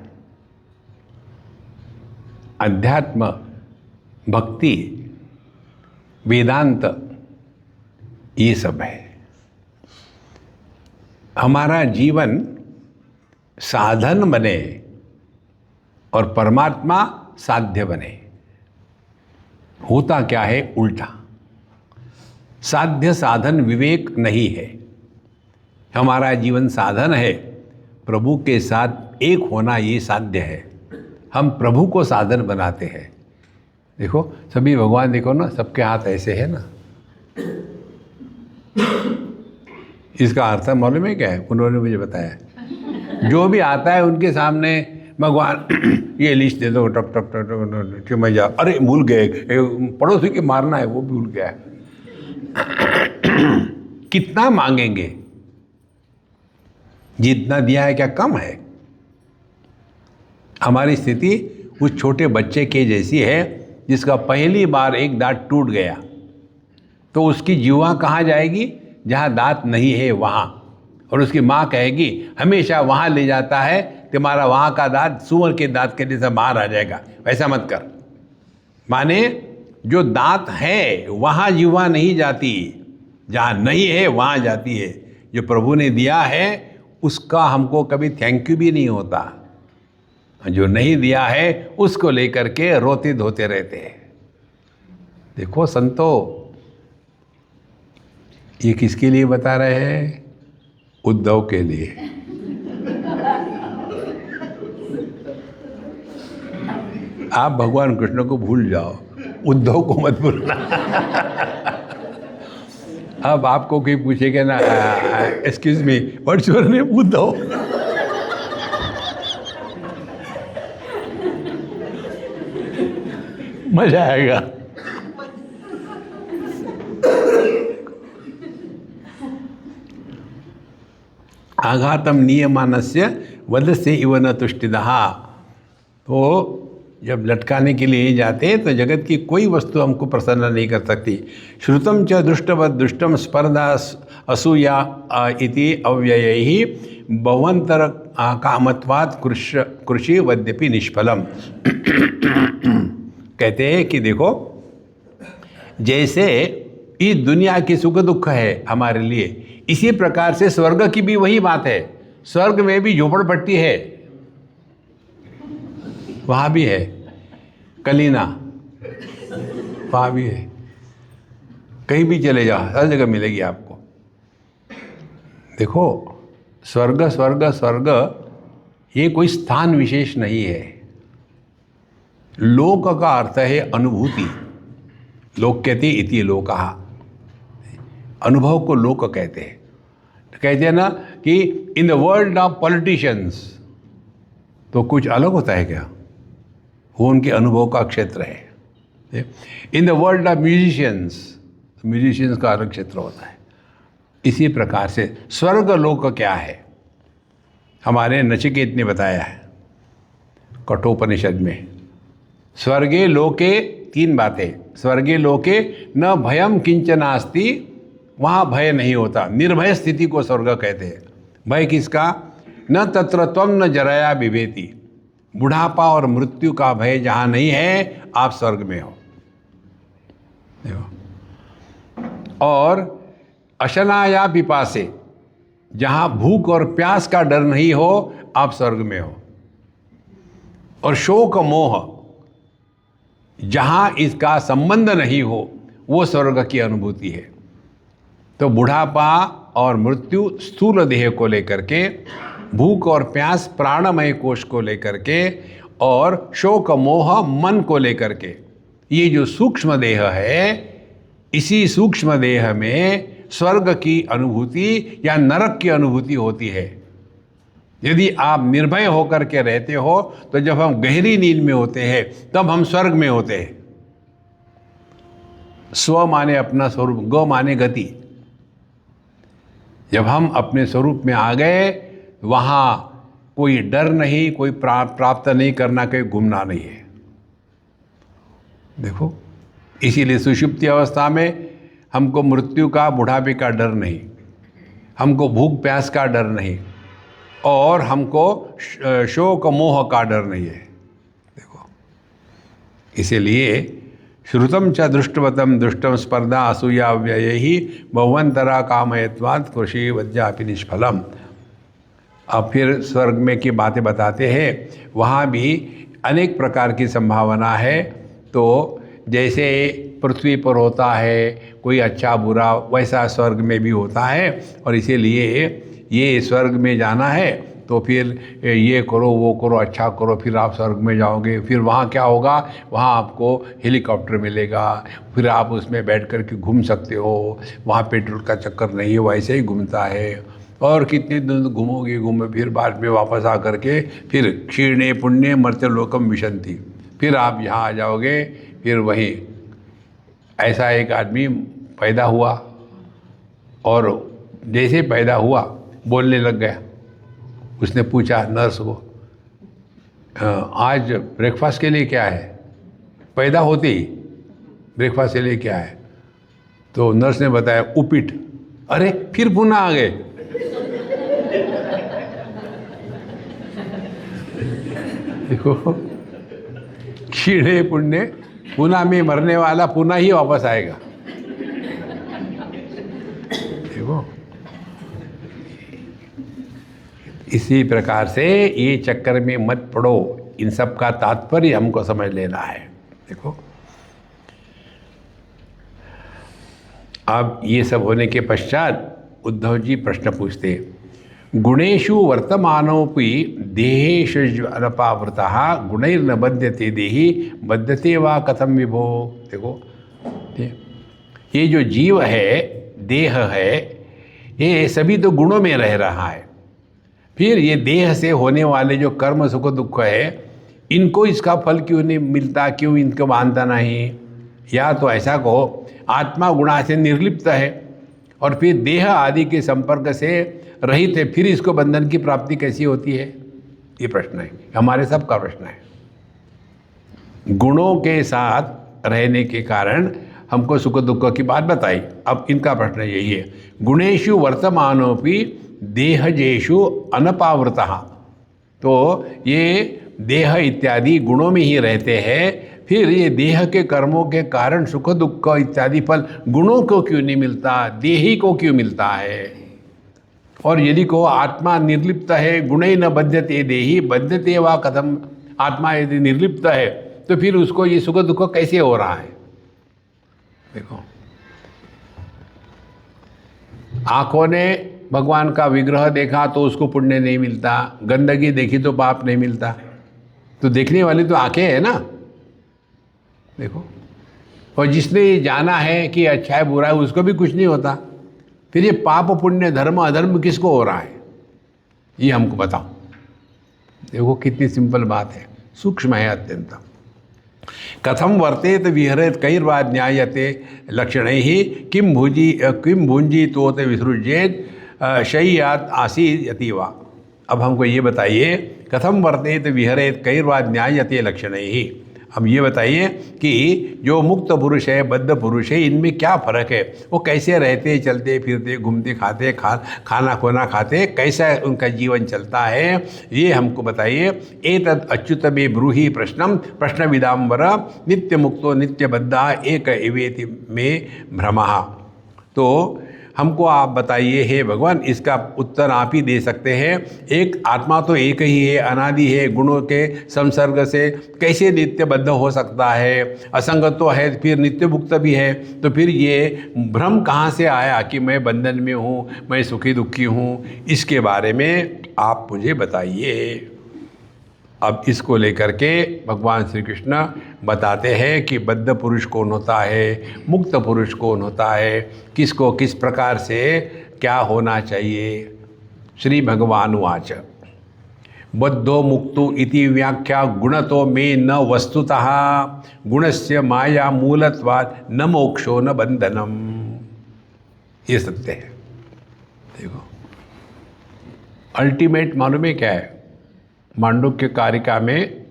A: अध्यात्म, भक्ति, वेदांत, ये सब है। हमारा जीवन साधन बने और परमात्मा साध्य बने। होता क्या है? उल्टा। साध्य साधन विवेक नहीं है। हमारा जीवन साधन है, प्रभु के साथ एक होना ये साध्य है। हम प्रभु को साधन बनाते हैं। देखो, सभी भगवान देखो ना, सबके हाथ ऐसे है ना। इसका अर्थ मालूम है क्या है? उन्होंने मुझे बताया। जो भी आता है उनके सामने भगवान ये लिस्ट दे दो, टप टप टप टप, मैं जा, अरे भूल गए, पड़ोसी के मारना है वो भी भूल गया। कितना मांगेंगे? जितना दिया है क्या कम है? हमारी स्थिति उस छोटे बच्चे के जैसी है जिसका पहली बार एक दांत टूट गया, तो उसकी जीवा कहाँ जाएगी? जहाँ दांत नहीं है वहाँ। और उसकी माँ कहेगी हमेशा वहाँ ले जाता है, तुम्हारा वहाँ का दांत सूअर के दांत के जैसा बाहर आ जाएगा, वैसा मत कर। माने जो दांत है वहाँ जीवा नहीं जाती, जहाँ नहीं है वहाँ जाती है। जो प्रभु ने दिया है उसका हमको कभी थैंक यू भी नहीं होता। जो नहीं दिया है उसको लेकर के रोते धोते रहते हैं। देखो संतो, ये किसके लिए बता रहे हैं? उद्धव के लिए। आप भगवान कृष्ण को भूल जाओ, उद्धव को मत भूलना। अब आपको कोई पूछेगा ना, excuse me, what's your name? Uddhav. मजा आएगा। आघातम नियमानस्य वध से इव न तुष्टिदः। तो जब लटकाने के लिए जाते हैं तो जगत की कोई वस्तु हमको प्रसन्न नहीं कर सकती। श्रुतम च दुष्टवद दुष्टम स्पर्धा असूया इति अव्ययैहि बहुअंतर कामत्वात् कृषि वद्यपि निष्फलम। कहते हैं कि देखो, जैसे इस दुनिया की सुख दुख है हमारे लिए, इसी प्रकार से स्वर्ग की भी वही बात है। स्वर्ग में भी झोपड़पट्टी है, वहाँ भी है, कलीना वहाँ भी है, कहीं भी चले जाओ हर जगह मिलेगी आपको। देखो स्वर्ग स्वर्ग स्वर्ग ये कोई स्थान विशेष नहीं है। लोक का अर्थ है अनुभूति। लोक्यते इति लोकः, अनुभव को लोक कहते हैं। कहते हैं ना कि in the world of politicians, तो कुछ अलग होता है क्या? वो उनके अनुभव का क्षेत्र है। In the world of musicians, musicians का अलग क्षेत्र होता है। इसी प्रकार से स्वर्ग लोक क्या है, हमारे नचिकेत ने बताया है कठोपनिषद में। स्वर्गे लोके 3 बातें। स्वर्गे लोके न भयम किंचनास्ति, वहाँ भय नहीं होता, निर्भय स्थिति को स्वर्ग कहते हैं। भय किसका? न तत्र त्वं न जराया बिभेति, बुढ़ापा और मृत्यु का भय जहाँ नहीं है, आप स्वर्ग में हो। देखो, और अशनाया पिपासे, जहाँ भूख और प्यास का डर नहीं हो, आप स्वर्ग में हो। और शोक मोह, जहाँ इसका संबंध नहीं हो, वो स्वर्ग की अनुभूति है। तो बुढ़ापा और मृत्यु स्थूल देह को लेकर के, भूख और प्यास प्राणमय कोश को लेकर के, और शोक मोह मन को लेकर के, ये जो सूक्ष्म देह है, इसी सूक्ष्म देह में स्वर्ग की अनुभूति या नरक की अनुभूति होती है। यदि आप निर्भय होकर के रहते हो, तो जब हम गहरी नींद में होते हैं तब हम स्वर्ग में होते हैं। स्व माने अपना स्वरूप, ग माने गति। जब हम अपने स्वरूप में आ गए, वहाँ कोई डर नहीं, कोई प्राप्त नहीं करना, कोई घूमना नहीं है। देखो, इसीलिए सुषुप्ति अवस्था में हमको मृत्यु का, बुढ़ापे का डर नहीं, हमको भूख प्यास का डर नहीं, और हमको शोक मोह का डर नहीं है। देखो, इसीलिए श्रुतम च दृष्टवतम दुष्टम स्पर्धा असूया व्यय ही बहुवंतरा कामयत्वात् कृषि वज्जापि निष्फलम। अब फिर स्वर्ग में की बातें बताते हैं। वहाँ भी अनेक प्रकार की संभावना है। तो जैसे पृथ्वी पर होता है कोई अच्छा बुरा, वैसा स्वर्ग में भी होता है। और इसीलिए ये स्वर्ग में जाना है तो फिर ये करो वो करो, अच्छा करो, फिर आप स्वर्ग में जाओगे। फिर वहाँ क्या होगा? वहाँ आपको हेलीकॉप्टर मिलेगा, फिर आप उसमें बैठ कर के घूम सकते हो। वहाँ पेट्रोल का चक्कर नहीं है, वैसे ही घूमता है। और कितने दिन घूमोगे, फिर बाद में वापस आ करके फिर क्षीणे पुण्य मर्त्य लोकम विशंति, फिर आप यहाँ आ जाओगे। फिर वही ऐसा एक आदमी पैदा हुआ, और जैसे पैदा हुआ बोलने लग गया। उसने पूछा नर्स को, आज ब्रेकफास्ट के लिए क्या है? पैदा होते ही ब्रेकफास्ट के लिए क्या है? तो नर्स ने बताया उपीट। अरे फिर पुनः आ गए। देखो, क्षीणे पुण्य, पुनः में मरने वाला पुनः ही वापस आएगा। देखो, इसी प्रकार से ये चक्कर में मत पड़ो। इन सब का तात्पर्य हमको समझ लेना है। देखो, अब ये सब होने के पश्चात उद्धव जी प्रश्न पूछते, गुणेषु वर्तमानोपि देहेषु अनपावृतः गुणैर्न बध्यते देहि बध्यते वा कथम विभो। देखो, ये जो जीव है, देह है, ये सभी तो गुणों में रह रहा है। फिर ये देह से होने वाले जो कर्म सुख दुख है, इनको इसका फल क्यों नहीं मिलता, क्यों इनको मानता नहीं? या तो ऐसा कहो आत्मा गुणा से निर्लिप्त है और फिर देह आदि के संपर्क से रहित है, फिर इसको बंधन की प्राप्ति कैसी होती है? ये प्रश्न है, हमारे सबका प्रश्न है। गुणों के साथ रहने के कारण हमको सुख दुख की बात बताई। अब इनका प्रश्न यही है, गुणेषु वर्तमानोपि देहजेषु अनपावृतः। तो ये देह इत्यादि गुणों में ही रहते हैं, फिर ये देह के कर्मों के कारण सुख दुख इत्यादि फल गुणों को क्यों नहीं मिलता, देही को क्यों मिलता है? और यदि को आत्मा निर्लिप्त है, गुणै न बध्यते देहि बध्यते वा कथम, आत्मा यदि निर्लिप्त है तो फिर उसको ये सुख दुख कैसे हो रहा है? देखो, आंखों ने भगवान का विग्रह देखा तो उसको पुण्य नहीं मिलता, गंदगी देखी तो पाप नहीं मिलता, तो देखने वाली तो आंखें है ना। देखो, और जिसने ये जाना है कि अच्छा है बुरा है उसको भी कुछ नहीं होता, फिर ये पाप पुण्य धर्म अधर्म किसको हो रहा है? ये हमको बताओ। देखो कितनी सिंपल बात है, सूक्ष्म है अत्यंत। कथम वर्तेत विहरेत कैर्वा ज्ञायते लक्षणैहि किम भुंजी तोत विसृजेत शय्यात आसीत् यतीवा। अब हमको ये बताइए, कथम वर्तेत विहरेत कैर्वा ज्ञायते लक्षणैहि, अब ये बताइए कि जो मुक्त पुरुष है, बद्ध पुरुष है, इनमें क्या फ़र्क है? वो कैसे रहते, चलते फिरते, घूमते खाते, खाना खोना खाते, कैसा उनका जीवन चलता है, ये हमको बताइए। एतद् अच्युत मे ब्रूहि प्रश्नम प्रश्न विदाम्बर नित्य मुक्तो नित्य बद्धा एक एवेति में भ्रमः। तो हमको आप बताइए हे भगवान, इसका उत्तर आप ही दे सकते हैं। एक आत्मा तो एक ही है, अनादि है, गुणों के संसर्ग से कैसे नित्य बद्ध हो सकता है? असंग तो है, फिर नित्य मुक्त भी है, तो फिर ये भ्रम कहाँ से आया कि मैं बंधन में हूँ, मैं सुखी दुखी हूँ? इसके बारे में आप मुझे बताइए। अब इसको लेकर के भगवान श्री कृष्ण बताते हैं कि बद्ध पुरुष कौन होता है, मुक्त पुरुष कौन होता है, किसको किस प्रकार से क्या होना चाहिए। श्री भगवान उवाच बद्धो मुक्तो इति व्याख्या गुणतो मे न वस्तुतः गुणस्य माया मूलत्वात् न मोक्षो न बंधनम। ये सत्य है। देखो, अल्टीमेट मालूम है क्या है? मांडुक्य कारिका में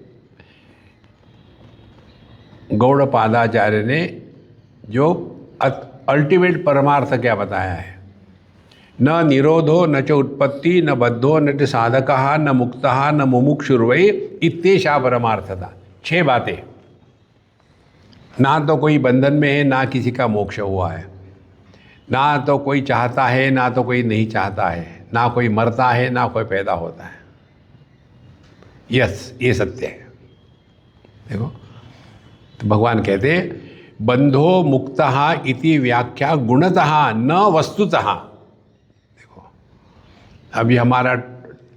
A: गौड़पादाचार्य ने जो अल्टीमेट परमार्थ क्या बताया है, न निरोधो न च उत्पत्ति न बद्धो न च साधकः न मुक्तः न मुमुक्षुर्वै इत्येषा परमार्थता। 6 बातें। ना तो कोई बंधन में है, ना किसी का मोक्ष हुआ है, ना तो कोई चाहता है, ना तो कोई नहीं चाहता है, ना कोई मरता है, ना कोई पैदा होता है। यस, ये सत्य है। देखो, तो भगवान कहते हैं बंधो मुक्तः इति व्याख्या गुणतः न वस्तुतः। देखो, अभी हमारा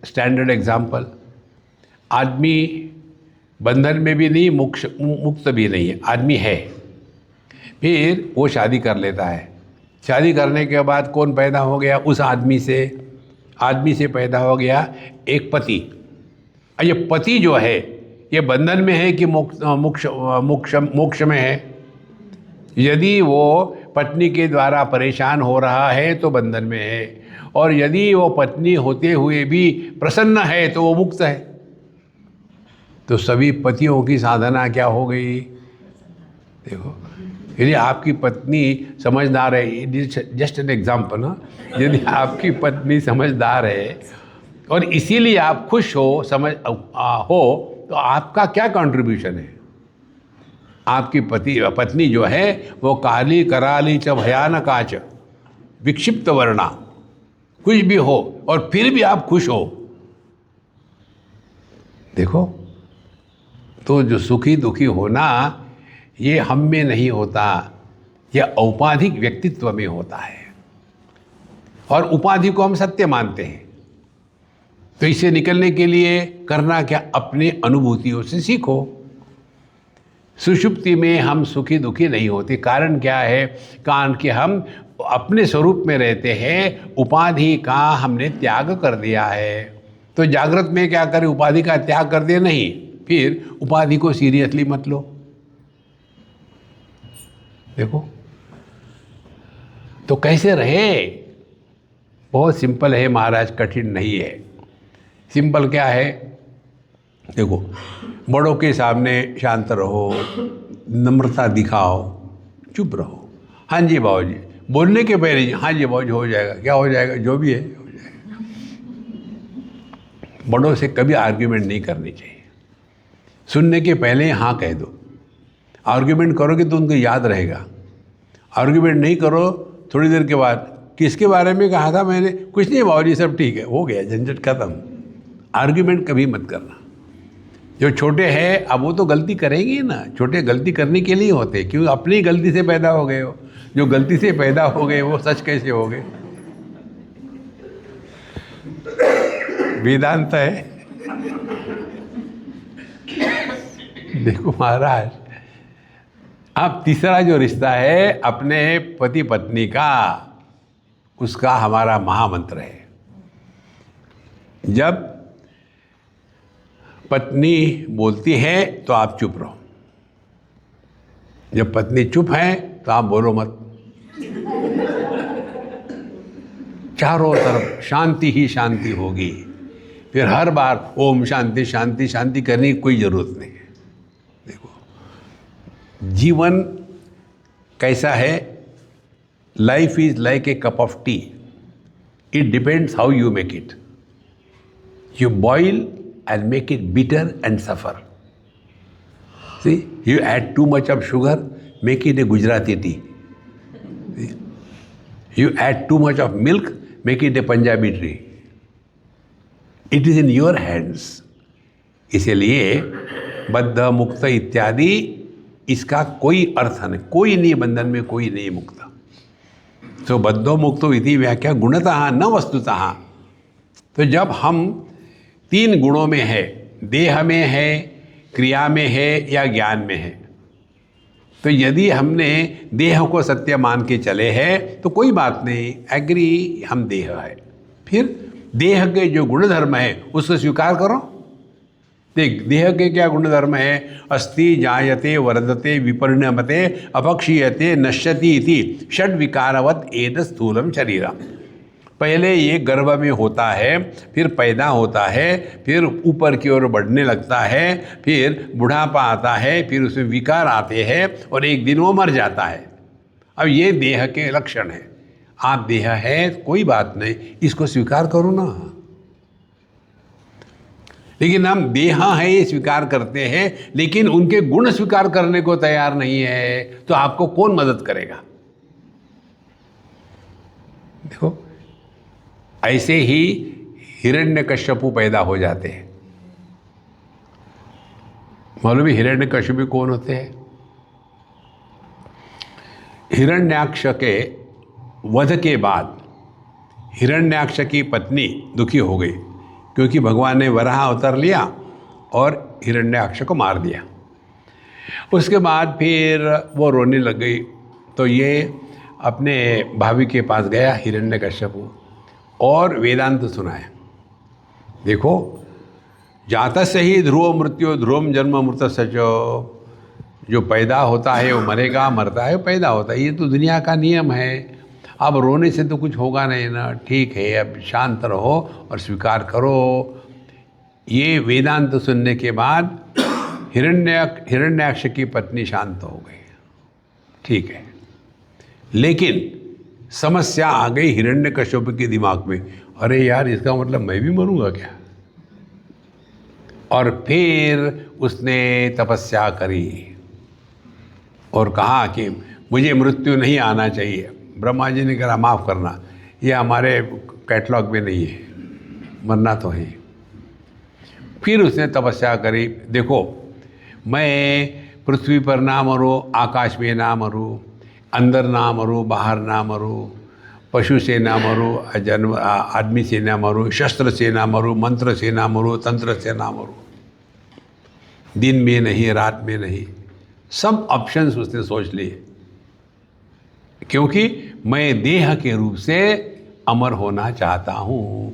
A: स्टैंडर्ड एग्जाम्पल, आदमी बंधन में भी नहीं, मुक्त भी नहीं है, आदमी है, फिर वो शादी कर लेता है। शादी करने के बाद कौन पैदा हो गया? उस आदमी से पैदा हो गया एक पति। ये पति जो है ये बंधन में है कि मोक्ष में है? यदि वो पत्नी के द्वारा परेशान हो रहा है तो बंधन में है, और यदि वो पत्नी होते हुए भी प्रसन्न है तो वो मुक्त है। तो सभी पतियों की साधना क्या हो गई? देखो, यदि आपकी पत्नी समझदार है, जस्ट एन एग्जाम्पल ना, यदि आपकी पत्नी समझदार है और इसीलिए आप खुश हो, तो आपका क्या कंट्रीब्यूशन है? आपकी पत्नी जो है वो काली कराली च भयानका च विक्षिप्त वर्णा, कुछ भी हो और फिर भी आप खुश हो। देखो, तो जो सुखी दुखी होना ये हम में नहीं होता, यह औपाधिक व्यक्तित्व में होता है, और उपाधि को हम सत्य मानते हैं। तो इससे निकलने के लिए करना क्या? अपने अनुभूतियों से सीखो। सुषुप्ति में हम सुखी दुखी नहीं होते। कारण क्या है? कारण कि हम अपने स्वरूप में रहते हैं, उपाधि का हमने त्याग कर दिया है। तो जागृत में क्या करें? उपाधि का त्याग कर दे नहीं, फिर उपाधि को सीरियसली मत लो। देखो, तो कैसे रहे? बहुत सिंपल है महाराज, कठिन नहीं है। सिंपल क्या है? देखो, बड़ों के सामने शांत रहो, नम्रता दिखाओ, चुप रहो। हाँ जी बाबूजी, बोलने के पहले हाँ जी बाबूजी हो जाएगा, क्या हो जाएगा, जो भी है हो जाएगा। बड़ों से कभी आर्ग्यूमेंट नहीं करनी चाहिए। सुनने के पहले हाँ कह दो। आर्ग्यूमेंट करोगे तो उनको याद रहेगा, आर्ग्यूमेंट नहीं करो, थोड़ी देर के बाद किसके बारे में कहा था मैंने? कुछ नहीं बाबूजी, सब ठीक है, हो गया, झंझट खत्म। आर्ग्यूमेंट कभी मत करना। जो छोटे हैं अब वो तो गलती करेंगे ना, छोटे गलती करने के लिए होते, क्यों? अपनी गलती से पैदा हो गए हो। जो गलती से पैदा हो गए वो सच कैसे हो गए? वेदांत है। देखो महाराज, अब तीसरा जो रिश्ता है अपने पति पत्नी का, उसका हमारा महामंत्र है। जब पत्नी बोलती है तो आप चुप रहो, जब पत्नी चुप है तो आप बोलो मत। चारों तरफ शांति ही शांति होगी। फिर हर बार ओम शांति शांति शांति करने की कोई जरूरत नहीं है। देखो जीवन कैसा है, life is like a cup of T, it depends how you make it. You boil and make it bitter and suffer. See, you add too much of sugar, make it a Gujarati tea. See? You add too much of milk, make it a Punjabi tea. It is in your hands. इसलिए बद्ध मुक्त इत्यादि इसका कोई अर्थ नहीं, कोई नहीं बंधन में, कोई नहीं मुक्त। तो बद्धो मुक्तो इति व्याख्या गुणतः न वस्तुतः। तो जब हम तीन गुणों में है, देह में है, क्रिया में है या ज्ञान में है, तो यदि हमने देह को सत्य मान के चले हैं तो कोई बात नहीं, एग्री, हम देह है। फिर देह के जो गुणधर्म है उसको स्वीकार करो। देख देह के क्या गुणधर्म है? अस्ति जायते वर्धते विपरिणमते अपक्षीयते नश्यति इति षड विकारवत एद स्थूलम शरीरम। पहले ये गर्भ में होता है, फिर पैदा होता है, फिर ऊपर की ओर बढ़ने लगता है, फिर बुढ़ापा आता है, फिर उसमें विकार आते हैं और एक दिन वो मर जाता है। अब ये देह के लक्षण है। आप देह है कोई बात नहीं, इसको स्वीकार करो ना। लेकिन हम देह है ये स्वीकार करते हैं, लेकिन उनके गुण स्वीकार करने को तैयार नहीं है, तो आपको कौन मदद करेगा? देखो ऐसे ही हिरण्यकश्यपु पैदा हो जाते हैं। मालूम है हिरण्यकश्यपु कौन होते हैं? हिरण्याक्ष के वध के बाद हिरण्याक्ष की पत्नी दुखी हो गई, क्योंकि भगवान ने वराह अवतार लिया और हिरण्याक्ष को मार दिया। उसके बाद फिर वो रोने लग गई, तो ये अपने भाभी के पास गया हिरण्यकश्यपु और वेदांत सुनाया। देखो जातस्य ही ध्रुव मृत्यु ध्रुवम जन्म मृत सचो, जो पैदा होता है वो मरेगा, मरता है वो पैदा होता है, ये तो दुनिया का नियम है। अब रोने से तो कुछ होगा नहीं ना, ठीक है, अब शांत रहो और स्वीकार करो। ये वेदांत सुनने के बाद हिरण्याक्ष की पत्नी शांत हो गई, ठीक है। लेकिन समस्या आ गई हिरण्यकश्यप के दिमाग में, अरे यार इसका मतलब मैं भी मरूंगा क्या? और फिर उसने तपस्या करी और कहा कि मुझे मृत्यु नहीं आना चाहिए। ब्रह्मा जी ने कहा माफ़ करना, ये हमारे कैटलॉग में नहीं है, मरना तो है। फिर उसने तपस्या करी, देखो मैं पृथ्वी पर ना मरूं, आकाश में ना मरूं, अंदर ना मरूं, बाहर ना मरूं, पशु से ना मरूं, जन्म आदमी से ना मरूं, शस्त्र से ना मरूं, मंत्र से ना मरूं, तंत्र से ना मरूं, दिन में नहीं, रात में नहीं, सब ऑप्शंस उसने सोच लिए, क्योंकि मैं देह के रूप से अमर होना चाहता हूँ।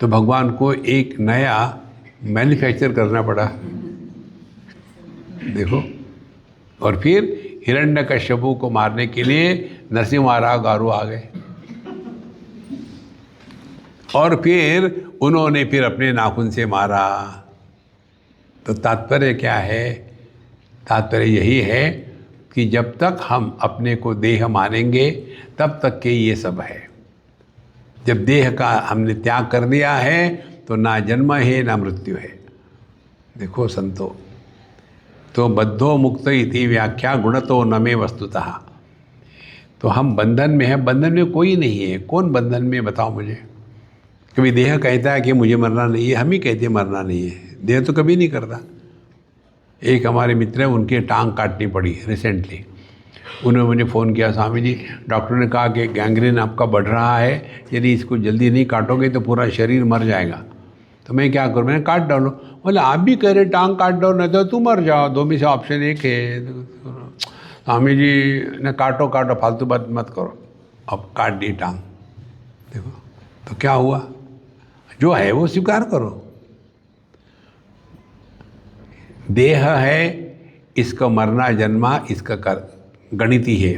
A: तो भगवान को एक नया मैन्युफैक्चर करना पड़ा, देखो। और फिर हिरण्यकश्यपु को मारने के लिए नरसिम्हा गारू आ गए और फिर उन्होंने फिर अपने नाखून से मारा। तो तात्पर्य क्या है? तात्पर्य यही है कि जब तक हम अपने को देह मानेंगे तब तक के ये सब है। जब देह का हमने त्याग कर दिया है तो ना जन्म है ना मृत्यु है। देखो संतो, तो बद्धो मुक्त इति व्याख्या गुणतो न मे वस्तुतः। तो हम बंधन में हैं, बंधन में कोई नहीं है। कौन बंधन में, बताओ मुझे। कभी देह कहता है कि मुझे मरना नहीं है, हम ही कहते हैं मरना नहीं है, देह तो कभी नहीं करता। एक हमारे मित्र हैं, उनकी टांग काटनी पड़ी रिसेंटली। उन्होंने मुझे फ़ोन किया, स्वामी जी डॉक्टर ने कहा कि गैंग्रीन आपका बढ़ रहा है, यदि इसको जल्दी नहीं काटोगे तो पूरा शरीर मर जाएगा। तो मैं क्या करूँ, मैंने काट डालो। बोले आप भी कह रहे टांग काट दो, नहीं तो तू मर जाओ, दो में से ऑप्शन एक है। स्वामी जी ने काटो काटो, फालतू बात मत करो। अब काट दी टांग। देखो तो क्या हुआ, जो है वो स्वीकार करो। देह है, इसका मरना जन्मा इसका गणित ही है,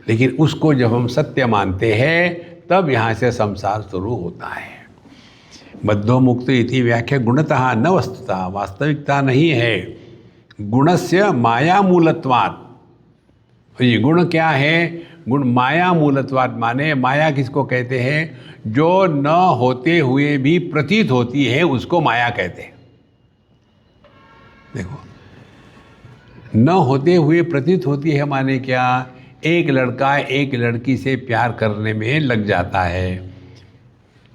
A: लेकिन उसको जब हम सत्य मानते हैं तब यहाँ से संसार शुरू होता है। बद्धो मुक्त इति व्याख्या गुणतः न वस्तुतः, वास्तविकता नहीं है। गुणस्य माया मूलत्वात्। ये गुण क्या है, गुण माया मूलत्वात्, माने माया किसको कहते हैं, जो न होते हुए भी प्रतीत होती है उसको माया कहते हैं। देखो, न होते हुए प्रतीत होती है माने क्या, एक लड़का एक लड़की से प्यार करने में लग जाता है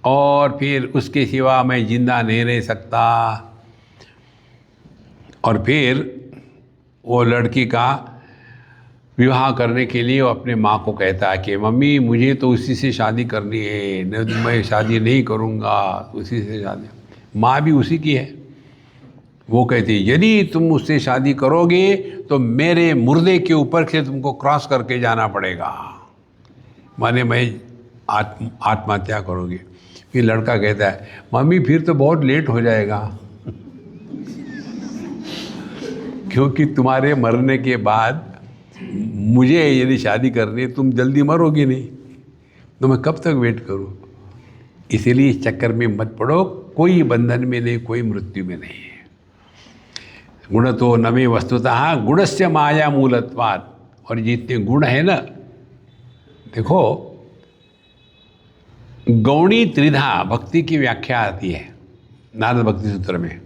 A: और फिर उसके सिवा मैं जिंदा नहीं रह सकता, और फिर वो लड़की का विवाह करने के लिए वो अपने माँ को कहता है कि मम्मी मुझे तो उसी से शादी करनी है, मैं शादी नहीं करूँगा, उसी से शादी। माँ भी उसी की है। वो कहती है यदि तुम उससे शादी करोगे तो मेरे मुर्दे के ऊपर से तुमको क्रॉस करके जाना पड़ेगा, माने मैं आत्महत्या करोगे। फिर लड़का कहता है मम्मी फिर तो बहुत लेट हो जाएगा, क्योंकि तुम्हारे मरने के बाद मुझे यदि शादी करनी है, तुम जल्दी मरोगे नहीं, तो मैं कब तक वेट करूं। इसीलिए इस चक्कर में मत पड़ो, कोई बंधन में नहीं, कोई मृत्यु में नहीं है। गुण तो नमे वस्तुतः गुणस्य माया मूलत्वात्। और जितने गुण है ना, देखो गौणी त्रिधा भक्ति की व्याख्या आती है नारद भक्ति सूत्र में।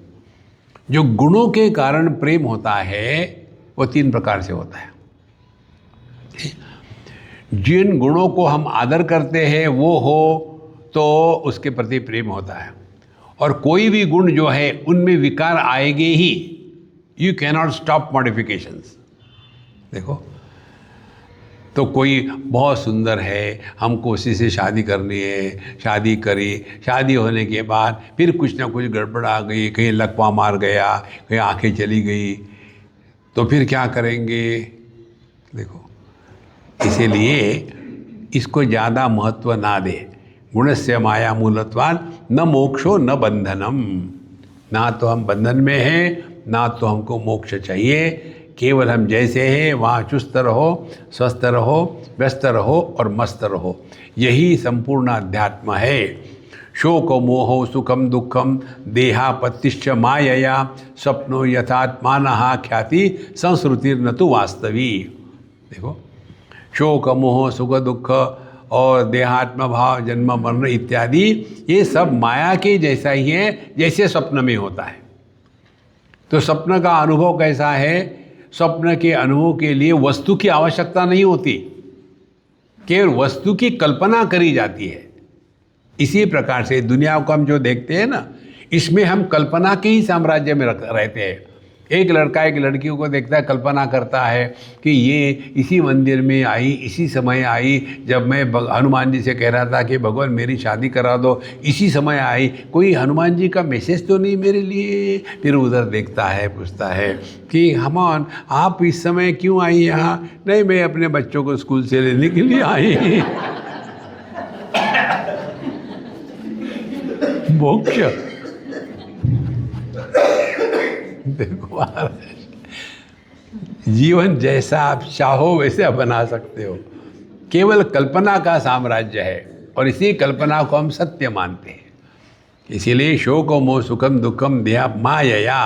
A: जो गुणों के कारण प्रेम होता है वो 3 प्रकार से होता है। जिन गुणों को हम आदर करते हैं वो हो तो उसके प्रति प्रेम होता है, और कोई भी गुण जो है उनमें विकार आएंगे ही। You cannot stop modifications. देखो तो कोई बहुत सुंदर है, हमको उसी से शादी करनी है, शादी करी, शादी होने के बाद फिर कुछ ना कुछ गड़बड़ आ गई, कहीं लकवा मार गया, कहीं आंखें चली गई, तो फिर क्या करेंगे। देखो इसीलिए इसको ज़्यादा महत्व ना दे। गुणस्य माया मूलत्वात् न मोक्षो न बंधनम। ना तो हम बंधन में हैं, ना तो हमको मोक्ष चाहिए। केवल हम जैसे हैं वहाँ चुस्त रहो, स्वस्थ रहो, व्यस्त रहो और मस्त रहो, यही संपूर्ण अध्यात्म है। शोक मोह सुखम दुखम देहापत्तिश्च मायया स्वप्नो यथात्मानः ख्याति संश्रुतिर्न तु वास्तवी। देखो शोक मोह सुख दुख और देहात्म भाव जन्म मरण इत्यादि ये सब माया के जैसा ही है जैसे स्वप्न में होता है। तो स्वप्न का अनुभव कैसा है, स्वप्न के अनुभव के लिए वस्तु की आवश्यकता नहीं होती, केवल वस्तु की कल्पना करी जाती है। इसी प्रकार से दुनिया को हम जो देखते हैं ना, इसमें हम कल्पना के ही साम्राज्य में रहते हैं। एक लड़का एक लड़की को देखता है, कल्पना करता है कि ये इसी मंदिर में आई, इसी समय आई, जब मैं हनुमान जी से कह रहा था कि भगवान मेरी शादी करा दो, इसी समय आई, कोई हनुमान जी का मैसेज तो नहीं मेरे लिए। फिर उधर देखता है, पूछता है कि हनुमान आप इस समय क्यों आई यहाँ। नहीं, मैं अपने बच्चों को स्कूल से लेने के लिए आई। मोक्ष। देखो जीवन जैसा आप चाहो वैसे बना सकते हो, केवल कल्पना का साम्राज्य है, और इसी कल्पना को हम सत्य मानते हैं। इसीलिए शोक मोह सुखम दुखम देहा मायया,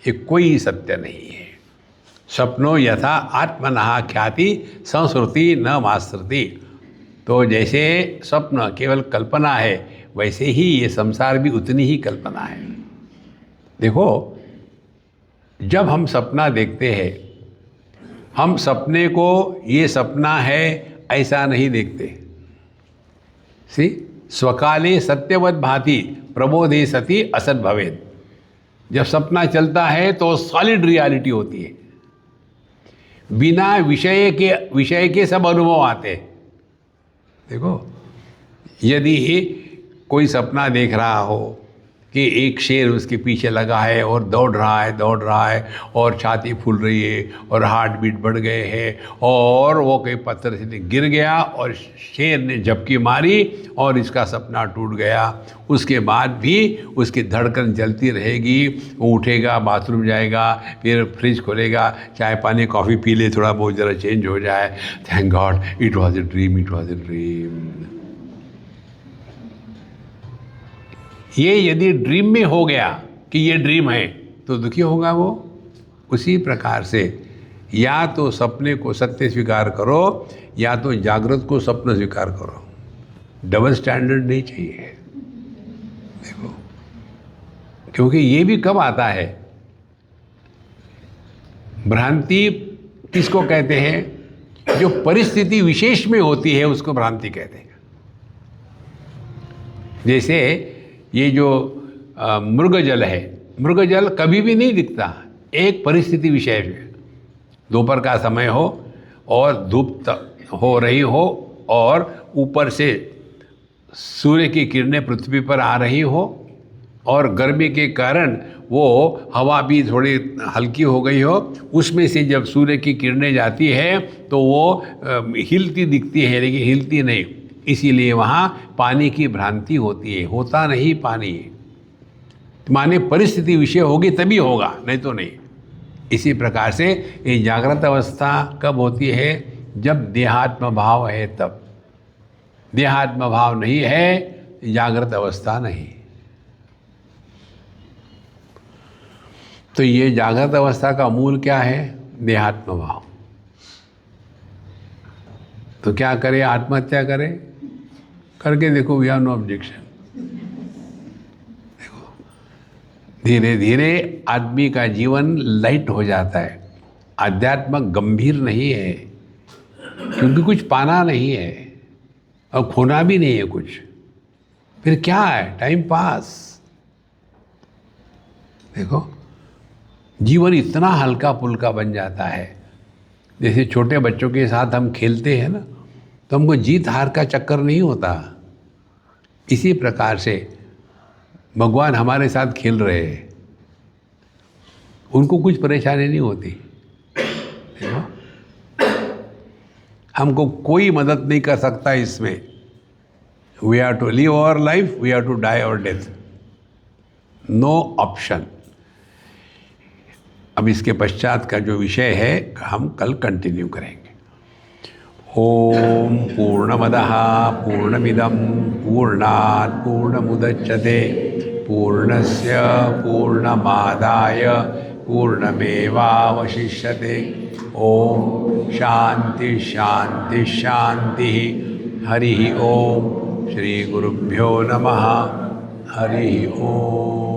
A: ये कोई सत्य नहीं है। स्वप्नो यथा आत्मनः ख्याति संश्रुति न माश्रुति। तो जैसे स्वप्न केवल कल्पना है, वैसे ही ये संसार भी उतनी ही कल्पना है। देखो जब हम सपना देखते हैं, हम सपने को ये सपना है ऐसा नहीं देखते। सी स्वकाले सत्यवत भाति प्रबोधे सती असत भवेद। जब सपना चलता है तो सॉलिड रियलिटी होती है, बिना विषय के सब अनुभव आते हैं। देखो, यदि कोई सपना देख रहा हो कि एक शेर उसके पीछे लगा है और दौड़ रहा है और छाती फूल रही है और हार्ट बीट बढ़ गए हैं और वो कहीं पत्थर से गिर गया और शेर ने झपकी मारी और इसका सपना टूट गया, उसके बाद भी उसकी धड़कन चलती रहेगी। वो उठेगा, बाथरूम जाएगा, फिर फ्रिज खोलेगा, चाय पानी कॉफ़ी पी ले, थोड़ा बहुत ज़रा चेंज हो जाए, thank God it was a dream, it was a dream. ये यदि ड्रीम में हो गया कि ये ड्रीम है तो दुखी होगा वो। उसी प्रकार से या तो सपने को सत्य स्वीकार करो या तो जागृत को स्वप्न स्वीकार करो। डबल स्टैंडर्ड नहीं चाहिए। देखो, क्योंकि ये भी कब आता है, भ्रांति किसको कहते हैं? जो परिस्थिति विशेष में होती है उसको भ्रांति कहते हैं। जैसे ये जो मृगजल है, मृगजल कभी भी नहीं दिखता, एक परिस्थिति विशेष है। दोपहर का समय हो और धूप हो रही हो और ऊपर से सूर्य की किरणें पृथ्वी पर आ रही हो और गर्मी के कारण वो हवा भी थोड़ी हल्की हो गई हो, उसमें से जब सूर्य की किरणें जाती है तो वो हिलती दिखती है लेकिन हिलती नहीं, इसीलिए वहाँ पानी की भ्रांति होती है, होता नहीं पानी। माने परिस्थिति विषय होगी तभी होगा, नहीं तो नहीं। इसी प्रकार से ये जागृत अवस्था कब होती है? जब देहात्म भाव है तब। देहात्म भाव नहीं है, जागृत अवस्था नहीं। तो ये जागृत अवस्था का मूल क्या है? देहात्म भाव। तो क्या करे? आत्महत्या करे? करके देखो, वी हैव नो ऑब्जेक्शन। देखो, धीरे धीरे आदमी का जीवन लाइट हो जाता है। आध्यात्म गंभीर नहीं है क्योंकि कुछ पाना नहीं है और खोना भी नहीं है कुछ। फिर क्या है? Time pass. देखो, जीवन इतना हल्का फुल्का बन जाता है। जैसे छोटे बच्चों के साथ हम खेलते हैं ना, तो हमको जीत हार का चक्कर नहीं होता। इसी प्रकार से भगवान हमारे साथ खेल रहे हैं, उनको कुछ परेशानी नहीं होती। देखो, हमको कोई मदद नहीं कर सकता इसमें। We have to live our life, we have to die our death, no option. अब इसके पश्चात का जो विषय है हम कल कंटिन्यू करेंगे। ओम पूर्णमदः पूर्णमिदं पूर्णात् पूर्णमुदच्यते पूर्णस्य पूर्णमादाय पूर्णमेवावशिष्यते। ओम शांति शांति शांति। हरि ओम। श्री गुरुभ्यो नमः। हरि ओम।